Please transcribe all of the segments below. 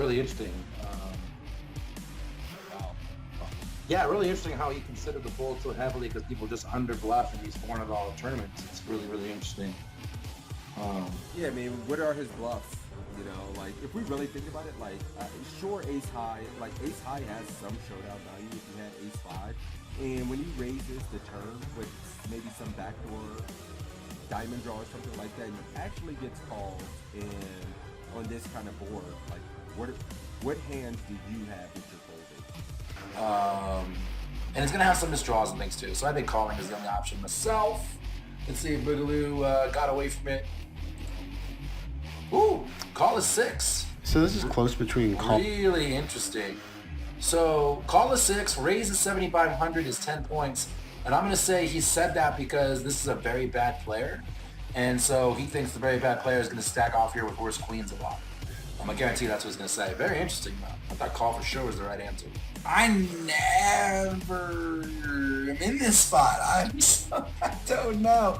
really interesting. Wow. Yeah, really interesting how he considered the fold so heavily because people just under bluff in these $400 tournaments. It's really, really interesting. Yeah, I mean, what are his bluffs? You know, like if we really think about it, like sure, ace high, like ace high has some showdown value if you had ace five, and when he raises the turn with maybe some backdoor diamond draw or something like that, he actually gets called. And on this kind of board, like what hands do you have that you're folding? And it's gonna have some misdraws and things too. So I think calling is the only option myself. Let's see if Boogaloo got away from it. Ooh, call is 6. So this is close between call. Really interesting. So call is 6, raise is 7,500 is 10 points. And I'm going to say he said that because this is a very bad player. And so he thinks the very bad player is going to stack off here with worse queens a lot. I'm going to guarantee that's what he's going to say. Very interesting, though. I thought call for sure was the right answer. I never am in this spot. I don't know.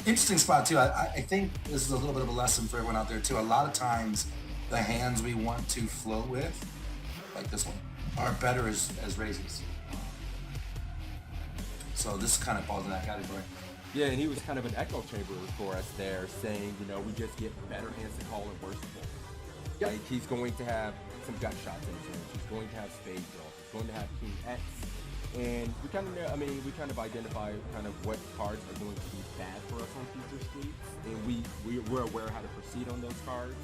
Interesting spot, too. I think this is a little bit of a lesson for everyone out there, too. A lot of times, the hands we want to float with, like this one, are better as raises. So this kind of falls in that category. Yeah, and he was kind of an echo chamber for us there, saying, you know, we just get better hands to call and worse to fold. Yep. Like he's going to have some gut shots in his range. He's going to have spade draw. He's going to have king X. And we kind of know, I mean, we kind of identify kind of what cards are going to be bad for us on future streets, and we're aware how to proceed on those cards.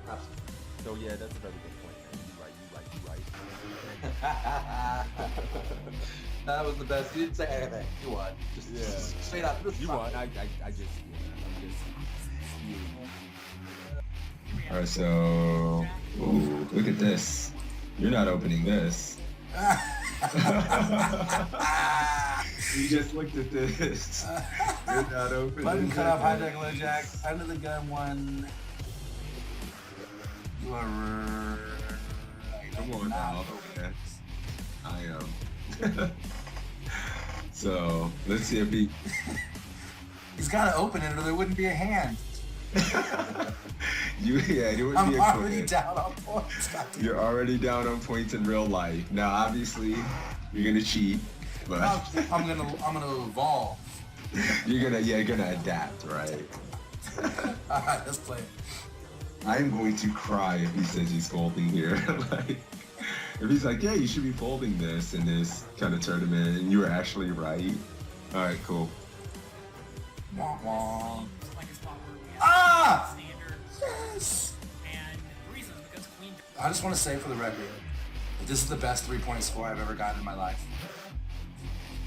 Absolutely. So yeah, that's a very good point, man. You right. That was the best. You didn't say anything. You won. Just straight up. You won. I'm just spewing. All right, so ooh, look at this. You're not opening this. You just looked at this. You're not opening. Button cut off, hijack, low jack, under the gun one. You are right. Come on now. Okay. I am. So let's see if he. He's got to open it, or there wouldn't be a hand. It wouldn't I'm be a already quiz. down on points. You're already down on points in real life. Now, obviously, you're gonna cheat, but I'm gonna evolve. you're gonna adapt, right? All right, let's play it. I'm going to cry if he says he's folding here. Like, if he's like, yeah, you should be folding this in this kind of tournament, and you were actually right. All right, cool. Wah, wah. Like a spot where we have Ah! standard. Yes. And the reason is because queen. I just want to say for the record, that this is the best 3-point score I've ever gotten in my life.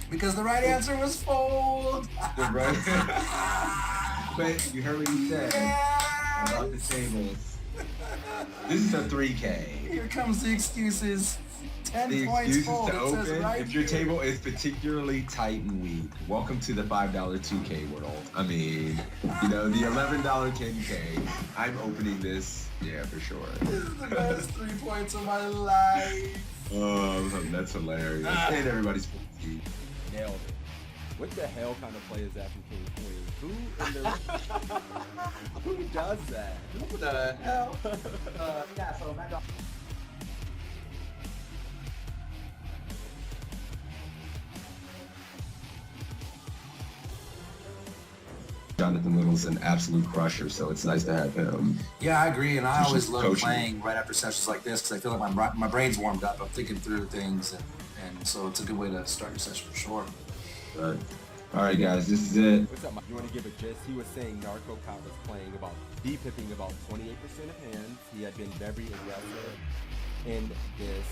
Because the right answer was fold. The right. But you heard what he said about the tables. This is a 3K. Here comes the excuses. 10 The points excuses fold. to It says open right if your here. table is particularly tight and weak. Welcome to the $5 2K world. I mean, you know, the $11 10K. I'm opening this, yeah, for sure. This is the best 3 points of my life. Oh, that's hilarious. And everybody's 50. Nailed it. What the hell kind of play is that from King Queen? Who does that? What the hell? Yeah, so Mad Dog. Jonathan Little's an absolute crusher, so it's nice to have him. Yeah, I agree, and I Just always love coaching. playing right after sessions like this because I feel like my brain's warmed up. I'm thinking through things, and so it's a good way to start your session for sure. But, all right, guys, this is it. What's up, Mike? You want to give a gist? He was saying Narco Cop was playing about depipping about 28% of hands. He had been very aggressive in this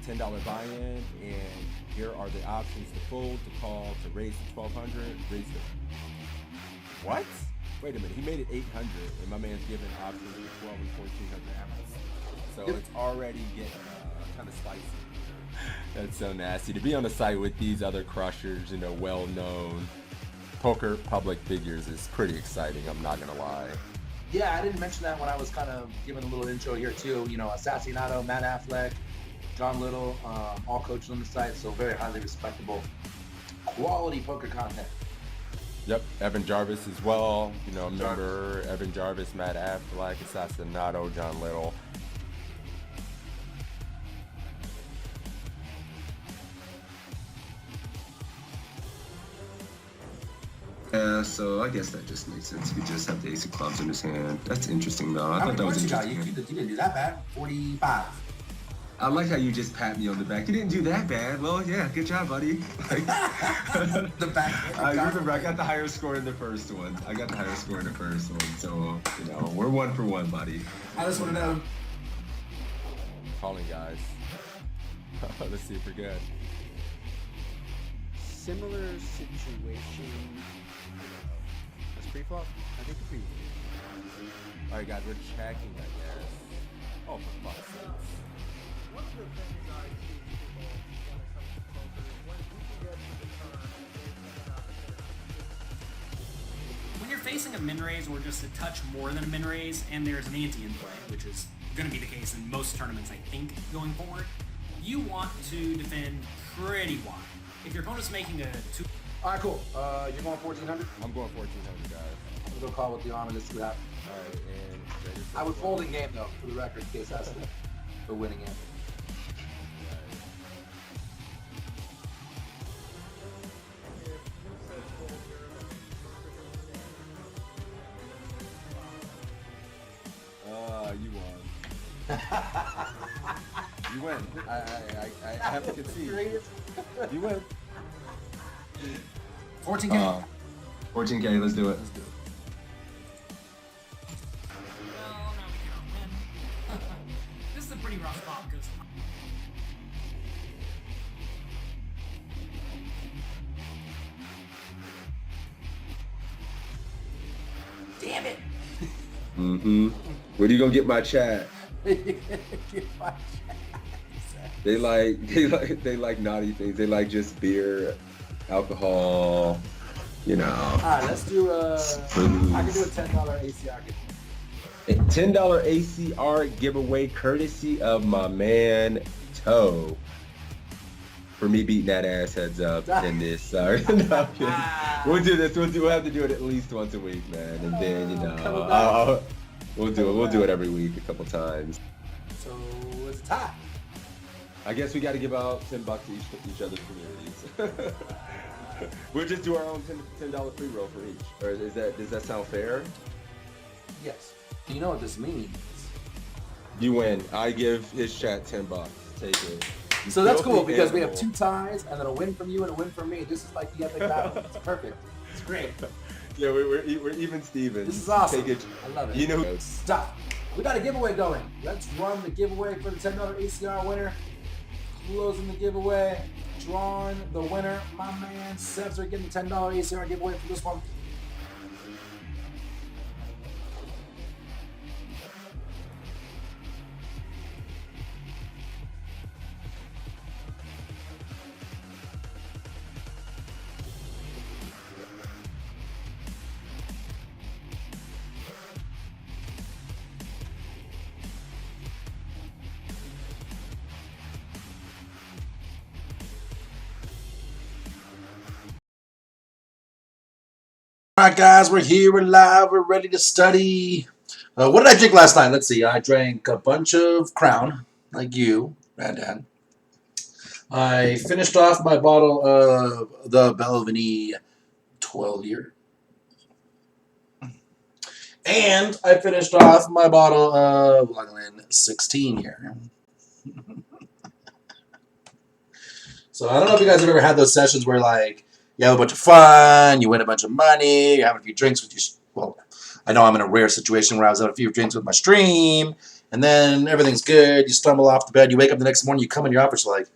$10 buy-in, and here are the options to fold, to call, to raise to 1,200, raise to... What? Wait a minute, he made it 800, and my man's giving options to 12 and 1,400 after. So it's already getting kind of spicy. That's so nasty. To be on the site with these other crushers, you know, well-known poker public figures is pretty exciting, I'm not gonna lie. Yeah, I didn't mention that when I was kind of giving a little intro here too. You know, Assassinato, Matt Affleck, John Little, all coaches on the site, so very highly respectable, quality poker content. Yep, Evan Jarvis as well. You know, remember Evan Jarvis, Matt Affleck, Assassinato, John Little. Yeah, so I guess that just makes sense. He just have the ace of clubs in his hand. That's interesting, though. I How thought many that was points you got? interesting. You didn't do that bad. 45. I like how you just pat me on the back. You didn't do that bad. Well, yeah, good job, buddy. Like, The back. I remember I got the higher score in the first one. So, you know, we're 1 for 1, buddy. I just want to know. Calling, guys. Let's see if we're good. Similar situation. That's pre-flop? I think pre. All right, guys, we're checking, I guess. Oh, for fuck's sake. One of the things I teach people when it comes to poker is when you can get to the turn and When you're facing a min raise or just a touch more than a min raise, and there's an ante in play, which is going to be the case in most tournaments, I think, going forward, you want to defend pretty wide. If your opponent's making a 2. All right, cool. You're going 1,400. I'm going 1,400, guys. I'm gonna go call with the arm and just see what happens. All right, and I would fold in game though, for the record, in case that's the winning end. You won. You win. I have to concede. You win. 14K. 14K, let's do it. Let's do it. Well, no, we cannot win. This is a pretty rough spot because damn it. Mm-hmm. Where do you gonna get my chat? They like naughty things. They like just beer, alcohol, you know. All right, let's do I can do a $10 ACR giveaway. $10 ACR giveaway courtesy of my man Toe. For me beating that ass heads up in this. Sorry. No, we'll do this. We'll have to do it at least once a week, man. And then, you know, we'll do it. We'll do it every week a couple times. So it's a tie. I guess we got to give out $10 to each other's communities. We'll just do our own $10 free roll for each. Or does that sound fair? Yes. You know what this means. You win. I give his chat $10. Take it. So that's cool because we have 2 ties and then a win from you and a win from me. This is like the epic battle. It's perfect. It's great. Yeah, we're even Stevens. This is awesome. Take it. I love it. You know, Stop. We got a giveaway going. Let's run the giveaway for the $10 ACR winner. Closing the giveaway. Drawing the winner. My man Sebs are getting the $10 ACR giveaway for this one. All right, guys, we're here, we're live, we're ready to study. What did I drink last night? Let's see. I drank a bunch of Crown, like you, Dad. I finished off my bottle of the Belvini 12-year. And I finished off my bottle of Lagavulin 16-year. So I don't know if you guys have ever had those sessions where, like, you have a bunch of fun, you win a bunch of money, you're having a few drinks with your, well, I know I'm in a rare situation where I was having a few drinks with my stream, and then everything's good, you stumble off the bed, you wake up the next morning, you come in your office, you're like,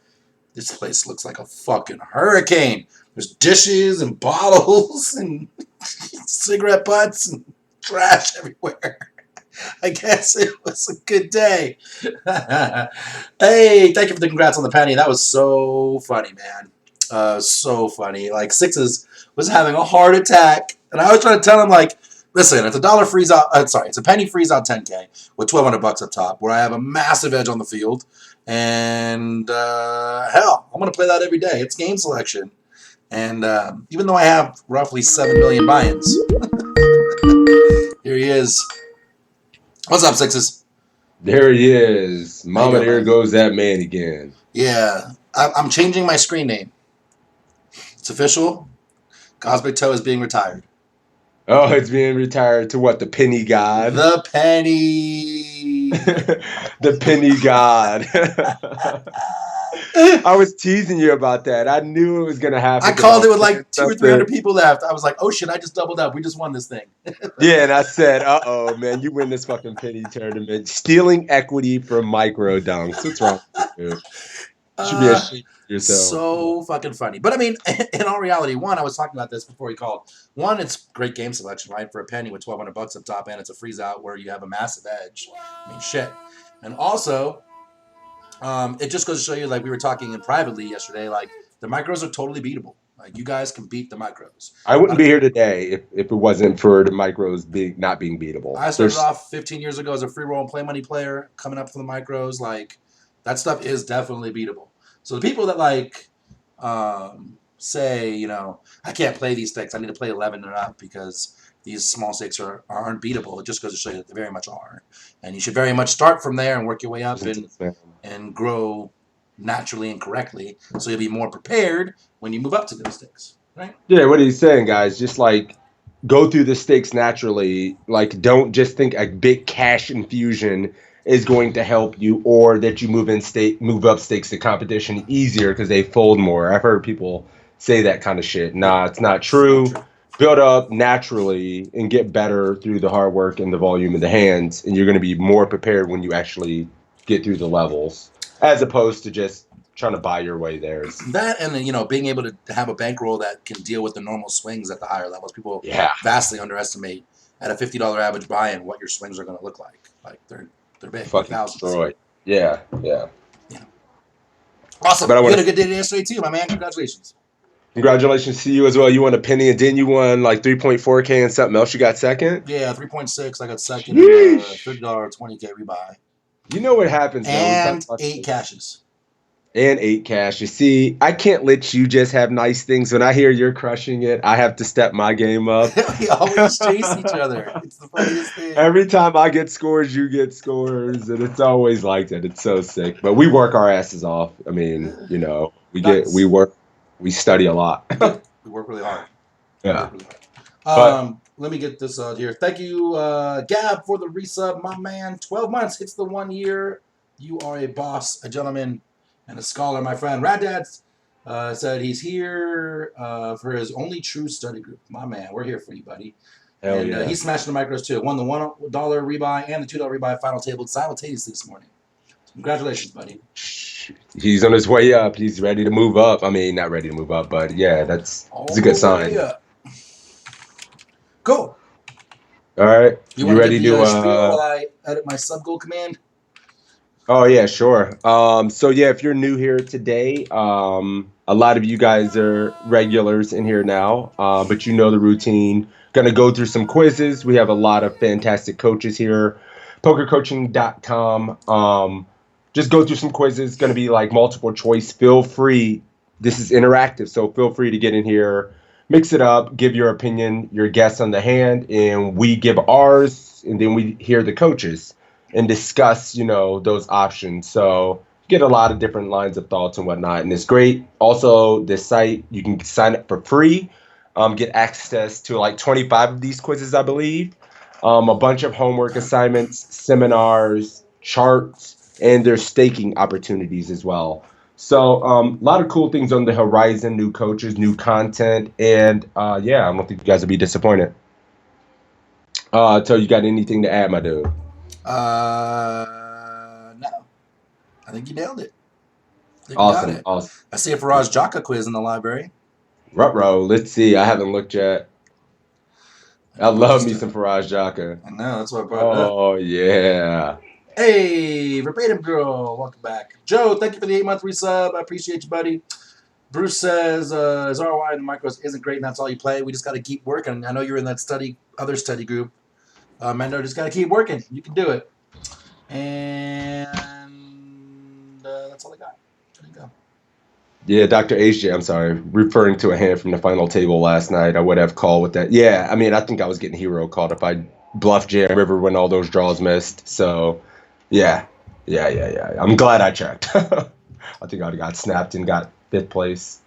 this place looks like a fucking hurricane. There's dishes and bottles and cigarette butts and trash everywhere. I guess it was a good day. Hey, thank you for the congrats on the penny. That was so funny, man. So funny. Like, Sixes was having a heart attack, and I was trying to tell him, like, listen, it's $1 freeze out. It's a penny freeze out 10K with $1,200 up top, where I have a massive edge on the field, and hell, I'm gonna play that every day. It's game selection, and even though I have roughly 7 million buy-ins, here he is. What's up, Sixes? there he is. Mama, there goes that man again. Yeah, I'm changing my screen name. It's official. GodsBigToe is being retired. Oh, it's being retired to what? The penny god. The penny. The penny god. I was teasing you about that. I knew it was gonna happen. I 'cause called I it was with saying like 200 or something. 300 people left. I was like, oh shit, I just doubled up. We just won this thing. Yeah, and I said, "Uh-oh, man, you win this fucking penny tournament, stealing equity from micro dunks. What's wrong with you, dude? You should be ashamed of yourself." So fucking funny. But I mean, in all reality, one, I was talking about this before he called. One, it's great game selection, right? For a penny with $1,200 up top, and it's a freeze out where you have a massive edge. I mean, shit. And also, it just goes to show you, like we were talking in privately yesterday, like the micros are totally beatable. Like you guys can beat the micros. I wouldn't be here today if it wasn't for the micros not being beatable. I started off 15 years ago as a free roll and play money player, coming up from the micros. Like that stuff is definitely beatable. So the people that like say, I can't play these stakes. I need to play 11 and up because these small stakes aren't beatable. It just goes to show you that they very much are, and you should very much start from there and work your way up and grow naturally and correctly, so you'll be more prepared when you move up to those stakes. Right? Yeah, what he's saying, guys, just like go through the stakes naturally. Like, don't just think a big cash infusion is going to help you, or that you move up stakes to competition easier because they fold more. I've heard people say that kind of shit. Nah, it's not true. Build up naturally and get better through the hard work and the volume of the hands, and you're going to be more prepared when you actually get through the levels, as opposed to just trying to buy your way there. That, and then being able to have a bankroll that can deal with the normal swings at the higher levels. People vastly underestimate at a $50 average buy-in what your swings are going to look like. Like they're big, fucking destroyed. Yeah. Awesome. But You had a good day yesterday too, my man. Congratulations. Congratulations to you as well. You won a penny, and then you won like 3.4K and something else. You got second? Yeah, 3.6. I got second. $30 20K rebuy. You know what happens, man. And 8 cashes. And 8 cash. You see, I can't let you just have nice things. When I hear you're crushing it, I have to step my game up. We always chase each other. It's the funniest thing. Every time I get scores, you get scores, and it's always like that. It's so sick. But we work our asses off. I mean, we work, we study a lot. We work really hard. Yeah. Let me get this out here. Thank you, Gab, for the resub, my man. 12 months hits the 1 year. You are a boss, a gentleman, and a scholar, my friend. Rad Dad's said he's here for his only true study group. My man, we're here for you, buddy. Hell yeah. He's smashing the micros too. Won the $1 rebuy and the $2 rebuy final table simultaneously this morning. So congratulations, buddy. He's on his way up. He's ready to move up. I mean, not ready to move up, but yeah, it's a good sign. Cool. All right. You ready to to while I edit my sub goal command? Oh yeah, sure. So yeah, if you're new here today, a lot of you guys are regulars in here now, but you know the routine. Gonna go through some quizzes. We have a lot of fantastic coaches here. Pokercoaching.com. Just go through some quizzes. Gonna be like multiple choice. Feel free. This is interactive, so feel free to get in here, mix it up, give your opinion, your guess on the hand, and we give ours, and then we hear the coaches and discuss, those options. So get a lot of different lines of thoughts and whatnot, and it's great. Also, this site, you can sign up for free, get access to like 25 of these quizzes, I believe, a bunch of homework assignments, seminars, charts, and there's staking opportunities as well. So a lot of cool things on the horizon, new coaches, new content, and I don't think you guys will be disappointed. So you got anything to add, my dude? No. I think you nailed it. Awesome. I see a Faraz Jaka quiz in the library. Ruh-roh. Let's see. I haven't looked yet. I love me some Faraz Jaka. I know. That's what I brought it up. Oh, yeah. Hey, Verbatim Girl. Welcome back. Joe, thank you for the 8-month resub. I appreciate you, buddy. Bruce says his ROI in the micros isn't great, and that's all you play. We just got to keep working. I know you're in that other study group. Mendo, just got to keep working. You can do it. And that's all I got. There you go. Yeah, Dr. HJ, I'm sorry, referring to a hand from the final table last night. I would have called with that. Yeah, I mean, I think I was getting hero called if I bluffed Jam River when all those draws missed. So, yeah. I'm glad I checked. I think I got snapped and got 5th place.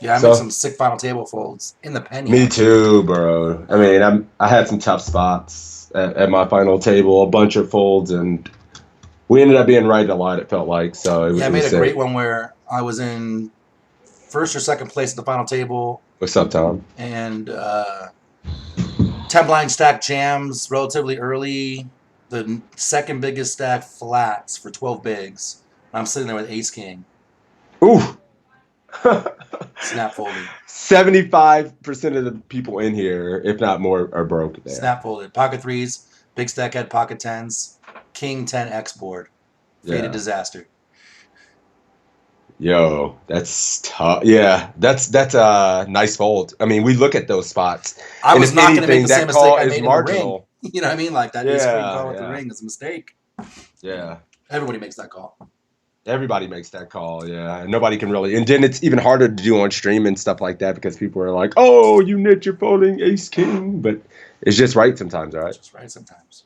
Yeah, I made So some sick final table folds in the penny. me Actually. too, bro. I mean, I had some tough spots at my final table, a bunch of folds, and we ended up being right a lot. It felt like so. Yeah, I It made was a sick. great one where I was in first or second place at the final table, What's up, Tom? and 10 blind stack jams relatively early. The second biggest stack flats for 12 bigs. I'm sitting there with ace king, Ooh. snap folded, 75% of the people in here, if not more, are broke there. snap folded, pocket threes, big stack had pocket tens, king 10 X board, faded Yeah. disaster. Yo, that's tough. Yeah, that's a nice fold. I mean, we look at those spots, I and was if not going to make anything, the same that mistake call I is made in the ring. marginal. You know what I mean? Like that ace queen call with the ring is a mistake. Yeah. Everybody makes that call. Everybody makes that call, yeah. Nobody can really, and then it's even harder to do on stream and stuff like that because people are like, "Oh, you nit, you're folding ace king," but it's just right sometimes, right? Just right sometimes.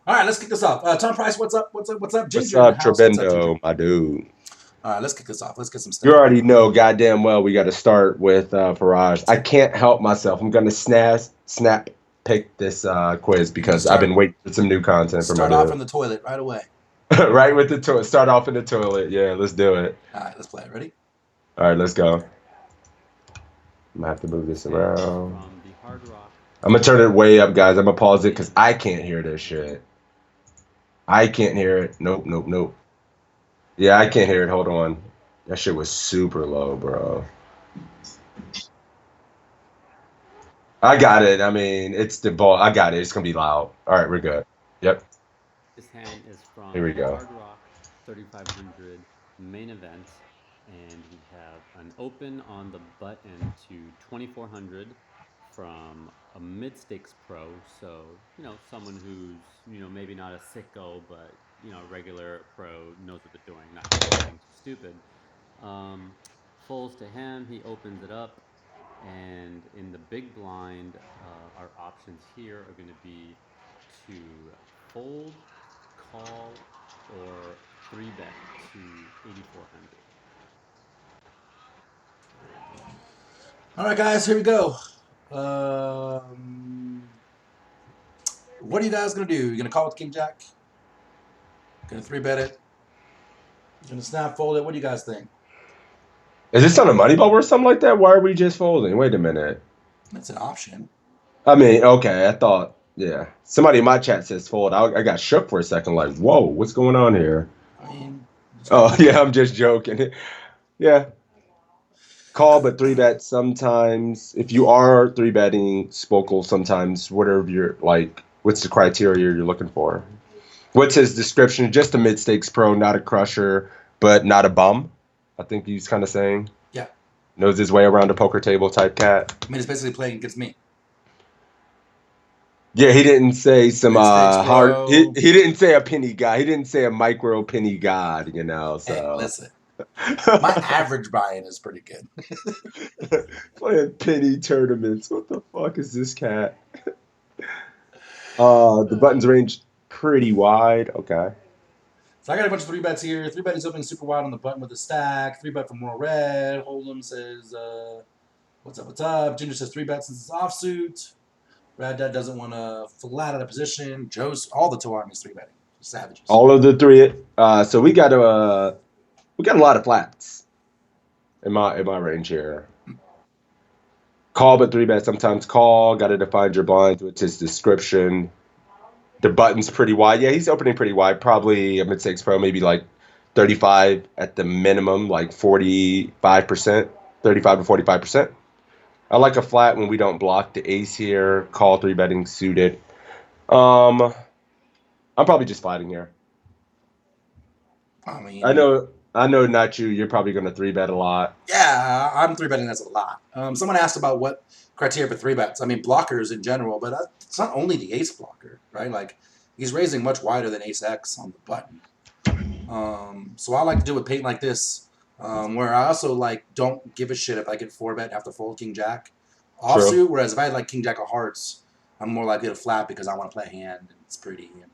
All right, let's kick this off. Tom Price, what's up? What's up? What's up? What's Ginger in the up, house. What's up, Ginger? Trebendo, my dude? All right, let's kick this off. Let's get some stuff. You already know, goddamn well, we got to start with Faraj. I can't help myself. I'm gonna snap pick this quiz because I've been waiting for some new content from my Start off dude. in the toilet right away. Right with the toilet. Start off in the toilet. Yeah, let's do it. All right, let's play it. Ready? All right, let's go. I'm gonna have to move this around. From the Hard Rock. I'm gonna turn it way up, guys. I'm gonna pause it because I can't hear this shit. I can't hear it. Nope, nope, nope. Yeah, I can't hear it. Hold on. That shit was super low, bro. I got it. I mean, it's the ball. I got it. It's gonna be loud. All right, we're good. Yep. This hand is from Here we go. Hard Rock 3500 main event, and we have an open on the button to 2400 from a mid-stakes pro, so someone who's maybe not a sicko, but a regular pro, knows what they're doing, not anything stupid. Folds to him, he opens it up, and in the big blind, our options here are going to be to fold, call, or 3-bet to 8,400. All right, guys, here we go. What are you guys gonna do? You gonna call with King Jack? Gonna 3-bet it? Gonna snap fold it? What do you guys think? Is this on a money bubble or something like that? Why are we just folding? Wait a minute. That's an option. I mean, okay, I thought, yeah. Somebody in my chat says fold. I got shook for a second, like, whoa, what's going on here? I mean, Oh, yeah, I'm just joking. Yeah. Call, but 3-bet sometimes. If you are 3-betting Spokal sometimes, whatever you're, like, what's the criteria you're looking for? What's his description? Just a mid-stakes pro, not a crusher, but not a bum, I think he's kind of saying. Yeah. Knows his way around a poker table type cat. I mean, it's basically playing against me. Yeah, he didn't say some Mid-stakes hard. pro. He didn't say a penny god. He didn't say a micro penny god. So Hey, listen. My average buy-in is pretty good. playing penny tournaments. What the fuck is this cat? The buttons range pretty wide. Okay. So I got a bunch of 3-bets here. 3-bet is opening super wide on the button with a stack. 3-bet for more red. Hold'em says, what's up, what's up? Ginger says 3-bet since it's offsuit. Rad Dad doesn't want to flat out of position. Joe's, all the two armies 3-betting. Savages. All of the three. So we got a lot of flats in my range here. Call, but 3-bet sometimes call. Got to define your blinds, which is description. The button's pretty wide. Yeah, he's opening pretty wide. Probably a mid-stakes pro, maybe like 35 at the minimum, like 45%, 35 to 45%. I like a flat when we don't block the ace here. Call 3-betting suited. I'm probably just flatting here. I mean, I know, not you. You're probably going to 3-bet a lot. yeah, I'm 3-betting that's a lot. Someone asked about what criteria for 3-bets. I mean, blockers in general, but it's not only the ace blocker, right? Like, he's raising much wider than ace X on the button. So I like to do a paint like this, where I also like don't give a shit if I get 4-bet and have to fold King Jack offsuit. Whereas if I had like King Jack of hearts, I'm more likely to flat because I want to play a hand and it's pretty, and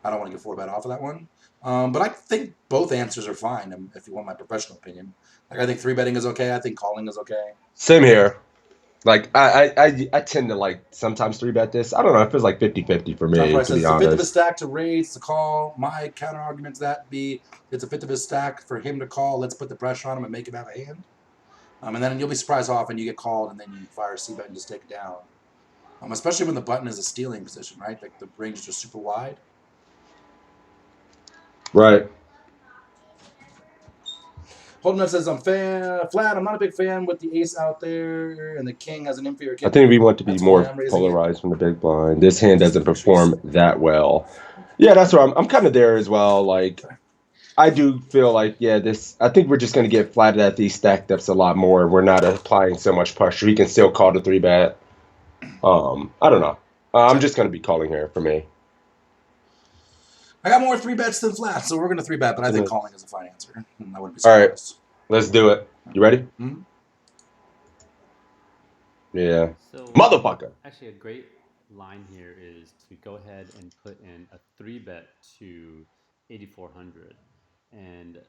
I don't want to get 4-bet off of that one. But I think both answers are fine if you want my professional opinion. Like I think 3-betting is okay. I think calling is okay. Same here. Like I tend to like sometimes 3-bet this. I don't know. It feels like 50-50 for Tom me, Price to says be it's a fifth of a honest. stack to raise to call. My counter argument to that be it's a fifth of a stack for him to call. Let's put the pressure on him and make him have a hand. And then you'll be surprised how often you get called and then you fire a C-bet and just take it down. Especially when the button is a stealing position, right? Like the range is just super wide. Right. Holden says I'm flat. I'm not a big fan with the ace out there, and the king has an inferior king. I think we want to be That's why more I'm raising it. polarized from the big blind. This hand Just doesn't the pictures. perform that well. Yeah, that's where I'm kind of there as well. Like, I do feel like, yeah, I think we're just going to get flatted at these stack depths a lot more. We're not applying so much pressure. He can still call the 3-bet. I don't know. I'm just going to be calling here for me. I got more 3-bets than flat, so we're going to 3-bet, but I think calling is a fine answer. I wouldn't be All surprised. right, let's do it. You ready? Mm-hmm. Yeah. So, Motherfucker. Actually, a great line here is to go ahead and put in a 3-bet to 8,400. And,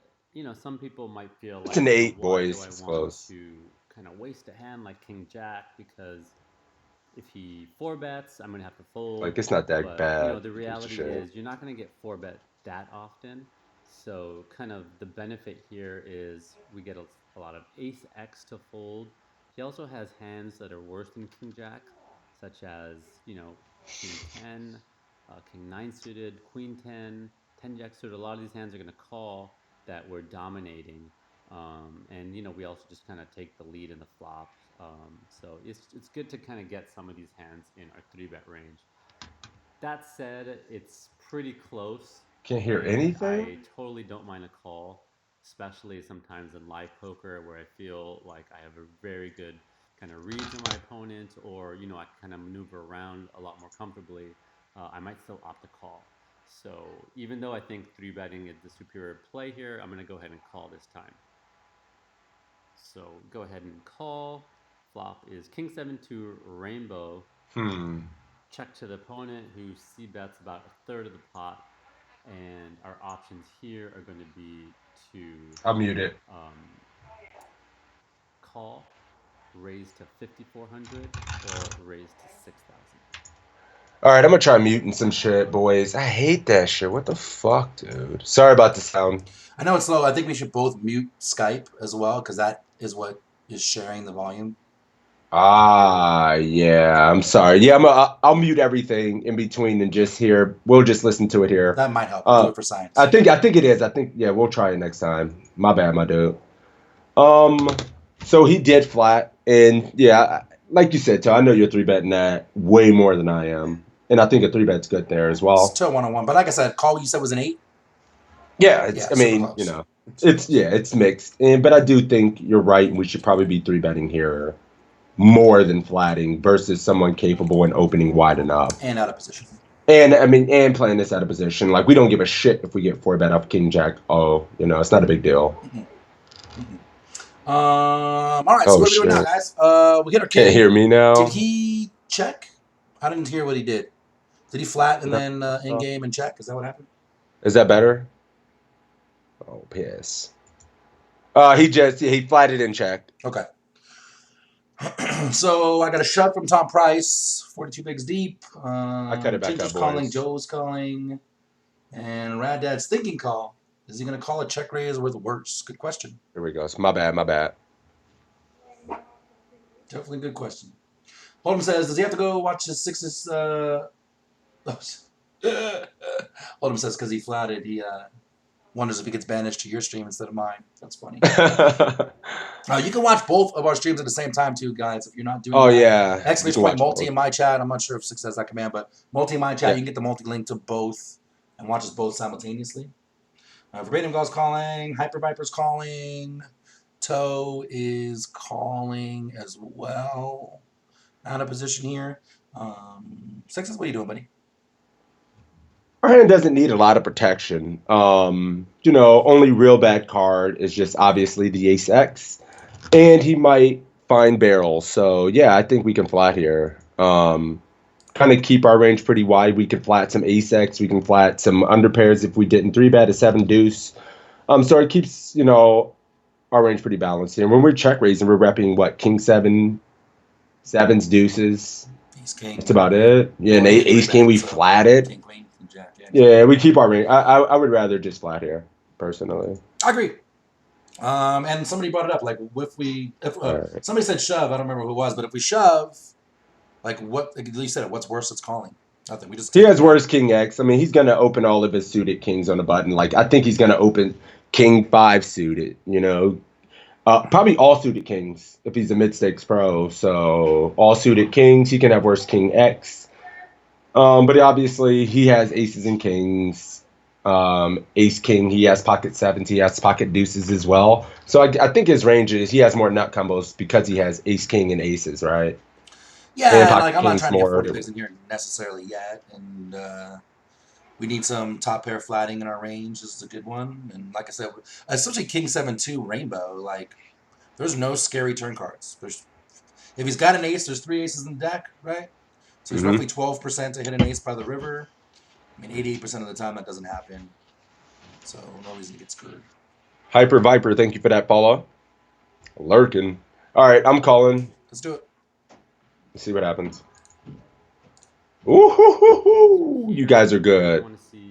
some people might feel like, It's an 8, why boys. do I It's want close. to kind of waste a hand like King Jack? Because if he 4-bets, I'm going to have to fold. Like, it's not that but, bad. The reality is you're not going to get 4-bet that often. So kind of the benefit here is we get a lot of ace X to fold. He also has hands that are worse than King Jack, such as, King 10, King 9 suited, Queen 10, 10 Jack suited. A lot of these hands are going to call that we're dominating. And, we also just kind of take the lead in the flop. So it's good to kind of get some of these hands in our 3-bet range. That said, it's pretty close. Can't hear anything? I totally don't mind a call, especially sometimes in live poker where I feel like I have a very good kind of read to my opponent, or I can kind of maneuver around a lot more comfortably. I might still opt to call. So even though I think 3-betting is the superior play here, I'm going to go ahead and call this time. So go ahead and call. Flop is King 7 to Rainbow. Check to the opponent who c-bets about a third of the pot. And our options here are going to be to I'll mute it. Call, raise to 5,400, or raise to 6,000. All right, I'm going to try muting some shit, boys. I hate that shit. What the fuck, dude? Sorry about the sound. I know it's low. I think we should both mute Skype as well, because that is what is sharing the volume. Yeah. I'm sorry. Yeah, I'll mute everything in between and just hear. We'll just listen to it here. That might help. Do it for science. I think it is. Yeah, we'll try it next time. My bad, my dude. So he did flat, and yeah, like you said, Toe, I know you're 3-betting that way more than I am, and I think a 3-bet's good there as well. It's Toe 101, but like I said, call you said was an 8. Yeah, I mean, it's mixed, but I do think you're right, and we should probably be 3-betting here more than flatting versus someone capable and opening wide enough. And out of position. And playing this out of position. Like, we don't give a shit if we get 4-bet off King Jack. It's not a big deal. All right, so what are we doing now, guys? We hit our king. Can't hear me now. Did he check? I didn't hear what he did. Did he flat and then in game and check? Is that what happened? Is that better? Oh, piss. He flatted and checked. Okay. So I got a shut from Tom Price, 42 bigs deep. I cut it back Ginger's up, calling, boys. Joe's calling, and Rad Dad's thinking call. Is he going to call a check raise or the worse? Good question. Here we go. It's my bad. Definitely a good question. Hold'em says, does he have to go watch his sixes? Hold'em says, because he flatted, he wonders if he gets banished to your stream instead of mine. That's funny. You can watch both of our streams at the same time, too, guys, if you're not doing that. Yeah. Exclamation point multi in my chat. I'm not sure if Six has that command, but multi in my chat, you can get the multi-link to both and watch us both simultaneously. Verbatim Gall's calling. Hyper Viper's calling. Toe is calling as well. Out of position here. Sixes, what are you doing, buddy? Our hand doesn't need a lot of protection. Only real bad card is just obviously the Ace X. And he might find barrels. So, yeah, I think we can flat here. Kind of keep our range pretty wide. We can flat some Ace X. We can flat some underpairs if we didn't 3-bet a 7 deuce. So it keeps, our range pretty balanced here. When we're check raising, we're repping what, king seven, sevens, deuces. Ace king. That's about it. Yeah, and Well, yeah, ace three king, bet, we so flat it. king queen, king jack. Yeah, we keep our range. I would rather just flat here, personally. I agree. And somebody brought it up, like if Alright. somebody said shove, I don't remember who it was, but if we shove, like what you said, what's worse? It's calling. Nothing. We just He has worse king X. I mean, he's gonna open all of his suited kings on the button. Like I think he's gonna open king five suited. You know, probably all suited kings if he's a mid stakes pro. So all suited kings, he can have worse king X. But obviously he has aces and kings. Ace king, he has pocket sevens, he has pocket deuces as well. So I think his range is he has more nut combos because he has ace king and aces, right? Yeah, And and like I'm not kings trying to get more 40 to- bigs in here necessarily yet, and we need some top pair flatting in our range. This is a good one, and like I said, especially king 7-2 rainbow. Like, there's no scary turn cards. If he's got an ace, there's 3 aces in the deck, right? So he's roughly 12% to hit an ace by the river. I mean, 88% of the time that doesn't happen. So no reason to get screwed. Hyper Viper, thank you for that follow. Lurking. All right, I'm calling. Let's do it. Let's see what happens. Ooh, you guys are I good. want to see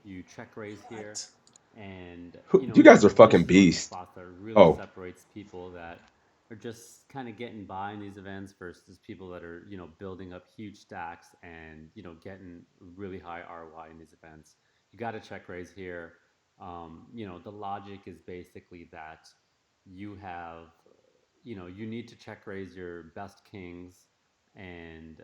you check raise here, and You guys are fucking this is one of the beasts. spots that really Oh. separates people that are just kind of getting by in these events versus people that are building up huge stacks and getting really high ROI in these events. You got to check raise here. The logic is basically that you have, you need to check raise your best kings, and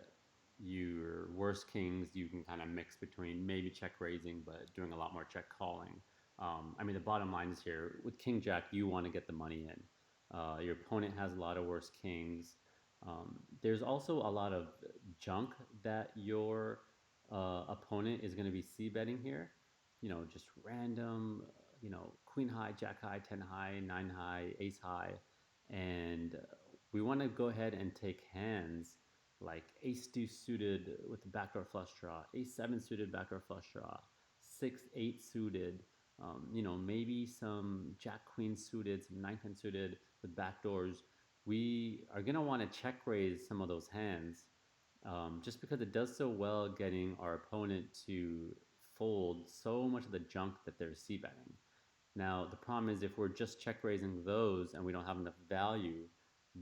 your worst kings you can kind of mix between maybe check raising but doing a lot more check calling. I mean, the bottom line is here with king jack, you want to get the money in. Your opponent has a lot of worse kings. There's also a lot of junk that your opponent is going to be c betting here. Just random, queen high, jack high, 10 high, 9 high, ace high. And we want to go ahead and take hands like ace deuce suited with the backdoor flush draw, ace seven suited backdoor flush draw, 6-8 suited, maybe some jack queen suited, some 9-10 suited with backdoors. We are going to want to check raise some of those hands, just because it does so well getting our opponent to fold so much of the junk that they're c betting. Now, the problem is if we're just check raising those and we don't have enough value,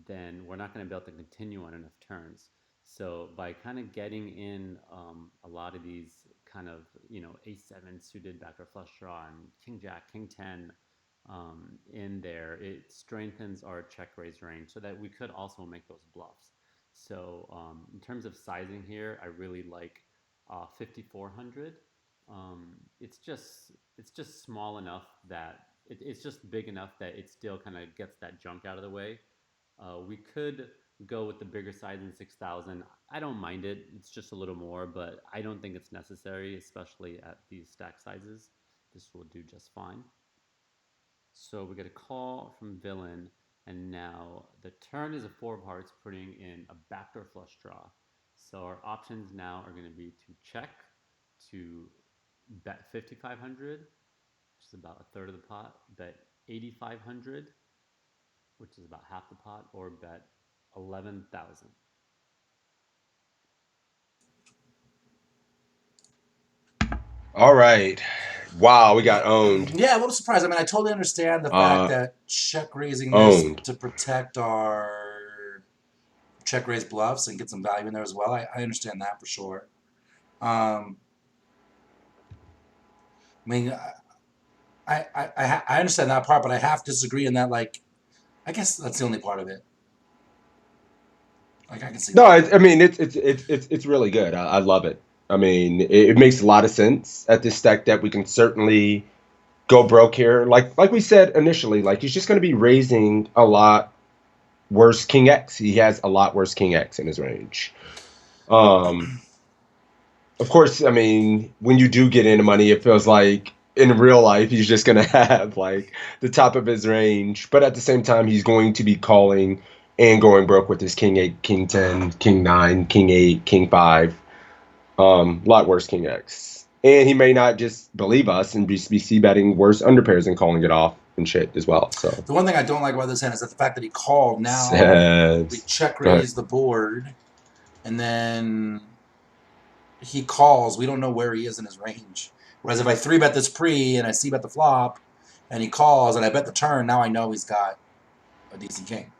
then we're not going to be able to continue on enough turns. So by kind of getting in a lot of these kind of, ace-7 suited backdoor flush draw and king jack, king 10 in there, it strengthens our check raise range so that we could also make those bluffs. So in terms of sizing here, I really like 5,400. It's just small enough that it's just big enough that it still kind of gets that junk out of the way. We could go with the bigger size in 6,000. I don't mind it. It's just a little more, but I don't think it's necessary, especially at these stack sizes. This will do just fine. So we get a call from villain, and now the turn is a 4 of hearts, putting in a backdoor flush draw. So our options now are going to be to check, to bet 5,500, which is about a third of the pot, bet 8,500, which is about half the pot, or bet 11,000. All right. Wow, we got owned. Yeah, a little surprised. I mean, I totally understand the fact that check raising owned. this to protect our check raise bluffs and get some value in there as well. I understand that for sure. I mean, I understand that part, but I have to disagree in that, like, I guess that's the only part of it. Like, I can see No, that. I mean it's really good. I love it. I mean, it makes a lot of sense at this stack that we can certainly go broke here. Like we said initially, like he's just going to be raising a lot worse king X. He has a lot worse king X in his range. Of course, I mean, when you do get into money, it feels like in real life he's just going to have like the top of his range, but at the same time he's going to be calling and going broke with his king 8, king 10, king 9, king 8, king 5. Lot worse king X. And he may not just believe us and be c betting worse underpairs and calling it off and shit as well. So The one thing I don't like about this hand is that the fact that he called. Now we Says- check Go ahead. raise the board, and then he calls. We don't know where he is in his range. Whereas if I 3-bet this pre and I c-bet the flop, and he calls and I bet the turn, now I know he's got a decent king.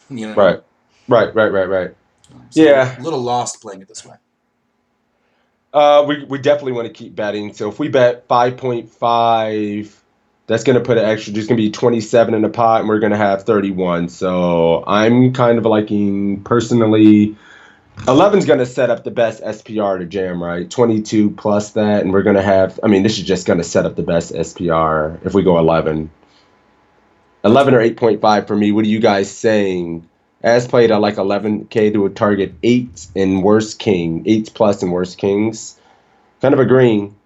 You know what I mean? Right. So Yeah. a little lost playing it this way. We definitely want to keep betting. So if we bet 5.5, that's going to put an extra, just going to be 27 in the pot, and we're going to have 31. So I'm kind of liking, personally, 11's going to set up the best SPR to jam, right? 22 plus that, and we're going to have, I mean, this is just going to set up the best SPR if we go 11. 11 or 8.5 for me. What are you guys saying? As played, I like 11K to a target 8 and worse king, 8 plus and worse kings. Kind of agreeing.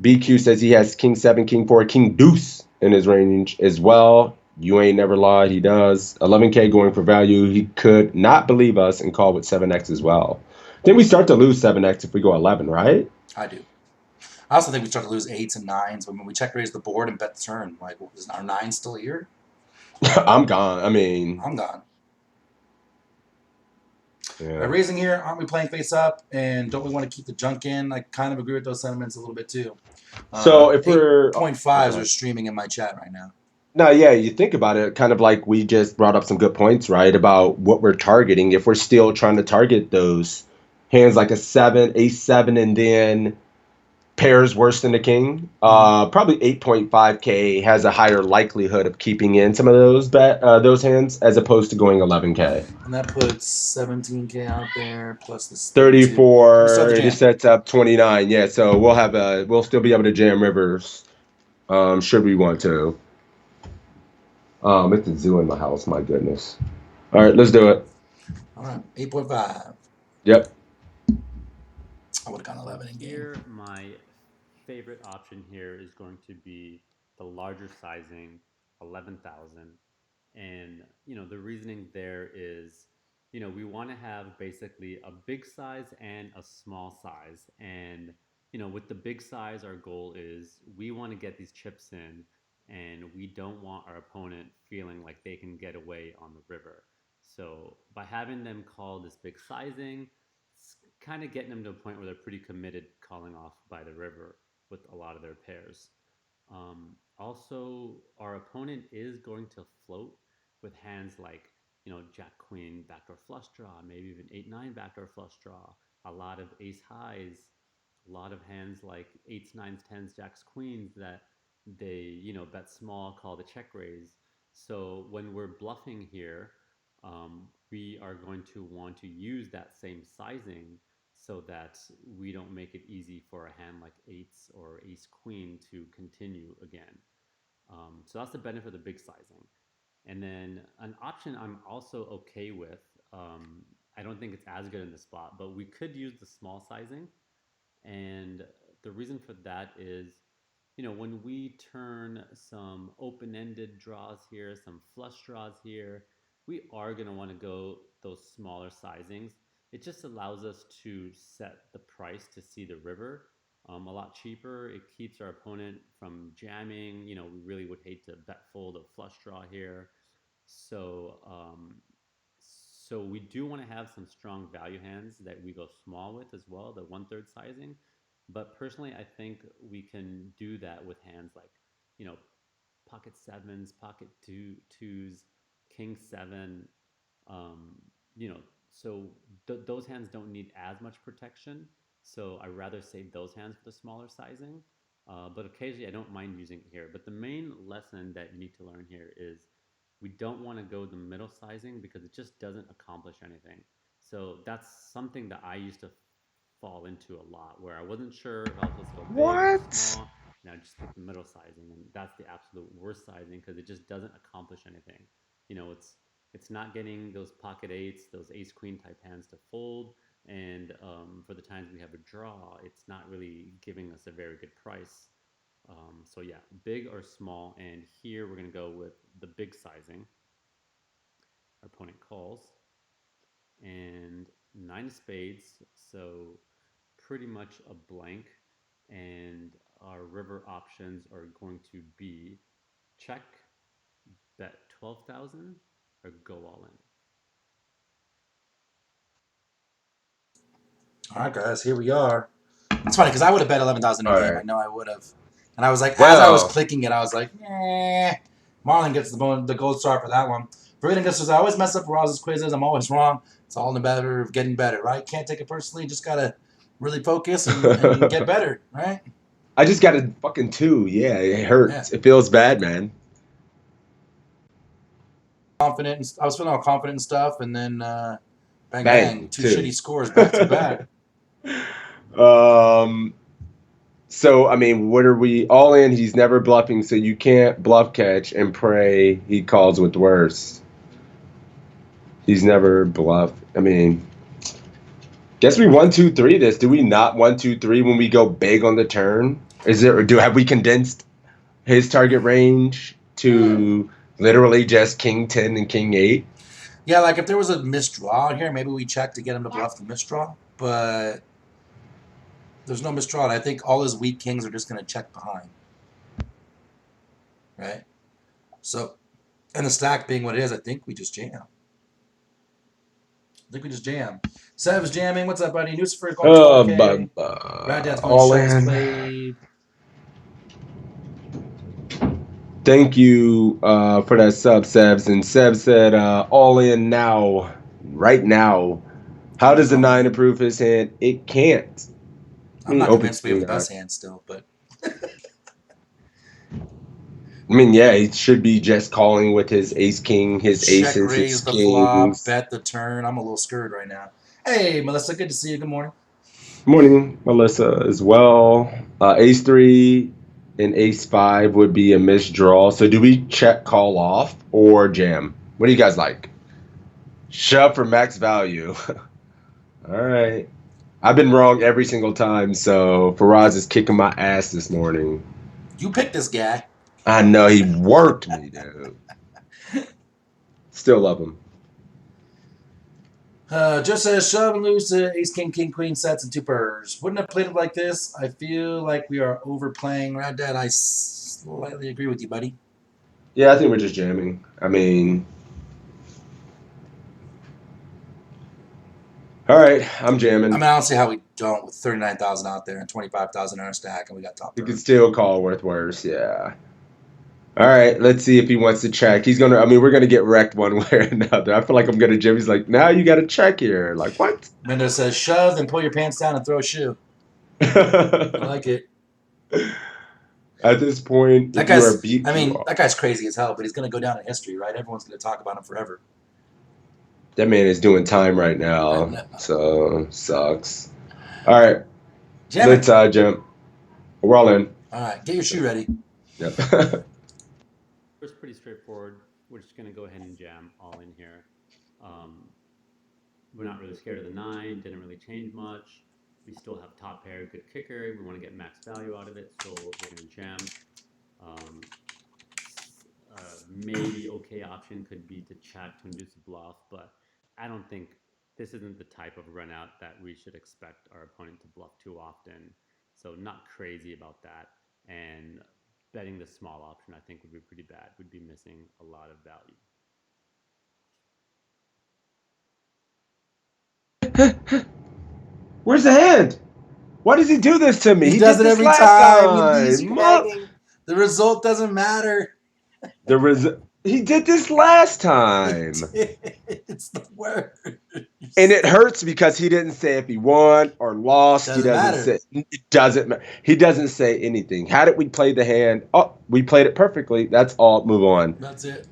BQ says he has king 7, king 4, king deuce in his range as well. You ain't never lied. He does. 11K going for value. He could not believe us and call with 7X as well. Then we start to lose 7X if we go 11, right? I do. I also think we start to lose 8s and 9s when we check raise the board and bet the turn. Like, is our 9 still here? I'm gone. I mean, I'm gone. yeah. By raising here, aren't we playing face up? And don't we want to keep the junk in? I kind of agree with those sentiments a little bit too. So if we're 8.5s are streaming in my chat right now. no, yeah, you think about it, kind of like we just brought up some good points, right? About what we're targeting. If we're still trying to target those hands like a 7, a 7, and then pairs worse than the king, probably 8.5K has a higher likelihood of keeping in some of those hands as opposed to going 11K. And that puts 17K out there plus this 34, We still have the it jam. sets up 29. Yeah, so we'll still be able to jam rivers, should we want to. It's a zoo in my house, my goodness. All right, let's do it. All right, 8.5. Yep. I would have gone 11 in game. Here, my favorite option here is going to be the larger sizing, 11,000. And, the reasoning there is, we want to have basically a big size and a small size. And, with the big size, our goal is we want to get these chips in, and we don't want our opponent feeling like they can get away on the river. So by having them call this big sizing, it's kind of getting them to a point where they're pretty committed calling off by the river with a lot of their pairs. Also, our opponent is going to float with hands like, Jack Queen backdoor flush draw, maybe even 8-9 backdoor flush draw, a lot of ace highs, a lot of hands like 8s, 9s, 10s, Jacks, Queens that they, bet small, call the check raise. So when we're bluffing here, we are going to want to use that same sizing so that we don't make it easy for a hand like 8s or ace queen to continue again. So that's the benefit of the big sizing. And then an option I'm also okay with, I don't think it's as good in the spot, but we could use the small sizing. And the reason for that is, when we turn some open ended draws here, some flush draws here, we are going to want to go those smaller sizings. It just allows us to set the price to see the river a lot cheaper. It keeps our opponent from jamming. We really would hate to bet fold a flush draw here. So we do want to have some strong value hands that we go small with as well, the 1/3 sizing. But personally, I think we can do that with hands like, you know, pocket sevens, pocket twos, king seven. Um, so those hands don't need as much protection. So I rather save those hands for the smaller sizing. But occasionally I don't mind using it here. But the main lesson that you need to learn here is we don't want to go the middle sizing because it just doesn't accomplish anything. So that's something that I used to fall into a lot, where I wasn't sure if I was supposed to go big or What? small, and I just picked the middle sizing, and that's the absolute worst sizing because it just doesn't accomplish anything. It's not getting those pocket eights, those ace queen type hands to fold, and for the times we have a draw, it's not really giving us a very good price. So yeah, big or small, and here we're gonna go with the big sizing. Our opponent calls, and 9 of spades, so pretty much a blank, and our river options are going to be check, bet 12,000 or go all in? All right, guys, here we are. It's funny because I would have bet 11,000 in All game. right. I know I would have. And I was like, as I was Well, clicking it, I was like, eh. Marlon gets the gold star for that one. Forgetting this, I always mess up Roz's quizzes. I'm always wrong. It's all in the matter of getting better, right? Can't take it personally. Just gotta really focus and get better, right? I just got a fucking 2. Yeah, it Yeah. hurts. It feels bad, man. Confident. I was feeling all confident and stuff, and then bang, Bang, two 2. shitty scores back to back. So, I mean, what are we all in? He's never bluffing, so you can't bluff catch and pray he calls with worse. He's never bluffed. I mean, guess we 1, 2, 3 this. Do we not 1, 2, 3 when we go big on the turn? Have we condensed his target range to literally just King 10 and King 8? Yeah, like if there was a misdraw here, maybe we check to get him to bluff the misdraw, but there's no misdraw, and I think all his weak kings are just going to check behind. Right? So, and the stack being what it is, I think we just jam. Seb's jamming. What's up, buddy? Nucifer's going 12K. Raddad's going All shoves in. played. Thank you for that sub, Sebs. And Seb said, all in now, right now. How does the 9 improve his hand? It can't. I'm not open convinced we have the queen, best hand still, but I mean, yeah, he should be just calling with his ace king, his check aces, his raise the flop, kings. bet the turn. I'm a little scared right now. Hey, Melissa, good to see you. Good morning. Morning, Melissa, as well. Ace 3 and ace 5 would be a misdraw. So do we check call off or jam? What do you guys like? Shove for max value. All right. I've been wrong every single time, so Faraz is kicking my ass this morning. You picked this guy. I know, he worked me, dude. Still love him. Just says shove and lose to ace, king, king, queen sets and 2 pairs. Wouldn't have played it like this. I feel like we are overplaying. Raddad, I slightly agree with you, buddy. Yeah, I think we're just jamming. I mean, all right, I'm jamming. I mean, I don't see how we don't with 39,000 out there and 25,000 in our stack, and we got top You third. could still call worth worse, yeah. All right, let's see if he wants to check. We're gonna get wrecked one way or another. I feel like I'm gonna jam. He's like, now you got to check here. Like, what? Mendoza says shove and pull your pants down and throw a shoe. I like it. At this point, That if you guy's, are beat, I you mean, are. that guy's crazy as hell, but he's going to go down in history, right? Everyone's going to talk about him forever. That man is doing time right now, so sucks. All right, let's jump. We're all in. All right, get your shoe ready. Yep. It's pretty straightforward. We're just going to go ahead and jam all in here. We're not really scared of the 9. Didn't really change much. We still have top pair, good kicker. We want to get max value out of it, so we're going to jam. Maybe okay option could be to check to induce a bluff, but I don't think this isn't the type of run out that we should expect our opponent to bluff too often. So not crazy about that. And betting the small option I think would be pretty bad. We'd be missing a lot of value. Where's the hand? Why does he do this to me? He does did it this every last time. He's hanging. The result doesn't matter. He did this last time. It's the worst. And it hurts because he didn't say if he won or lost. He doesn't say. It doesn't matter. He doesn't say anything. How did we play the hand? Oh, we played it perfectly. That's all. Move on. That's it.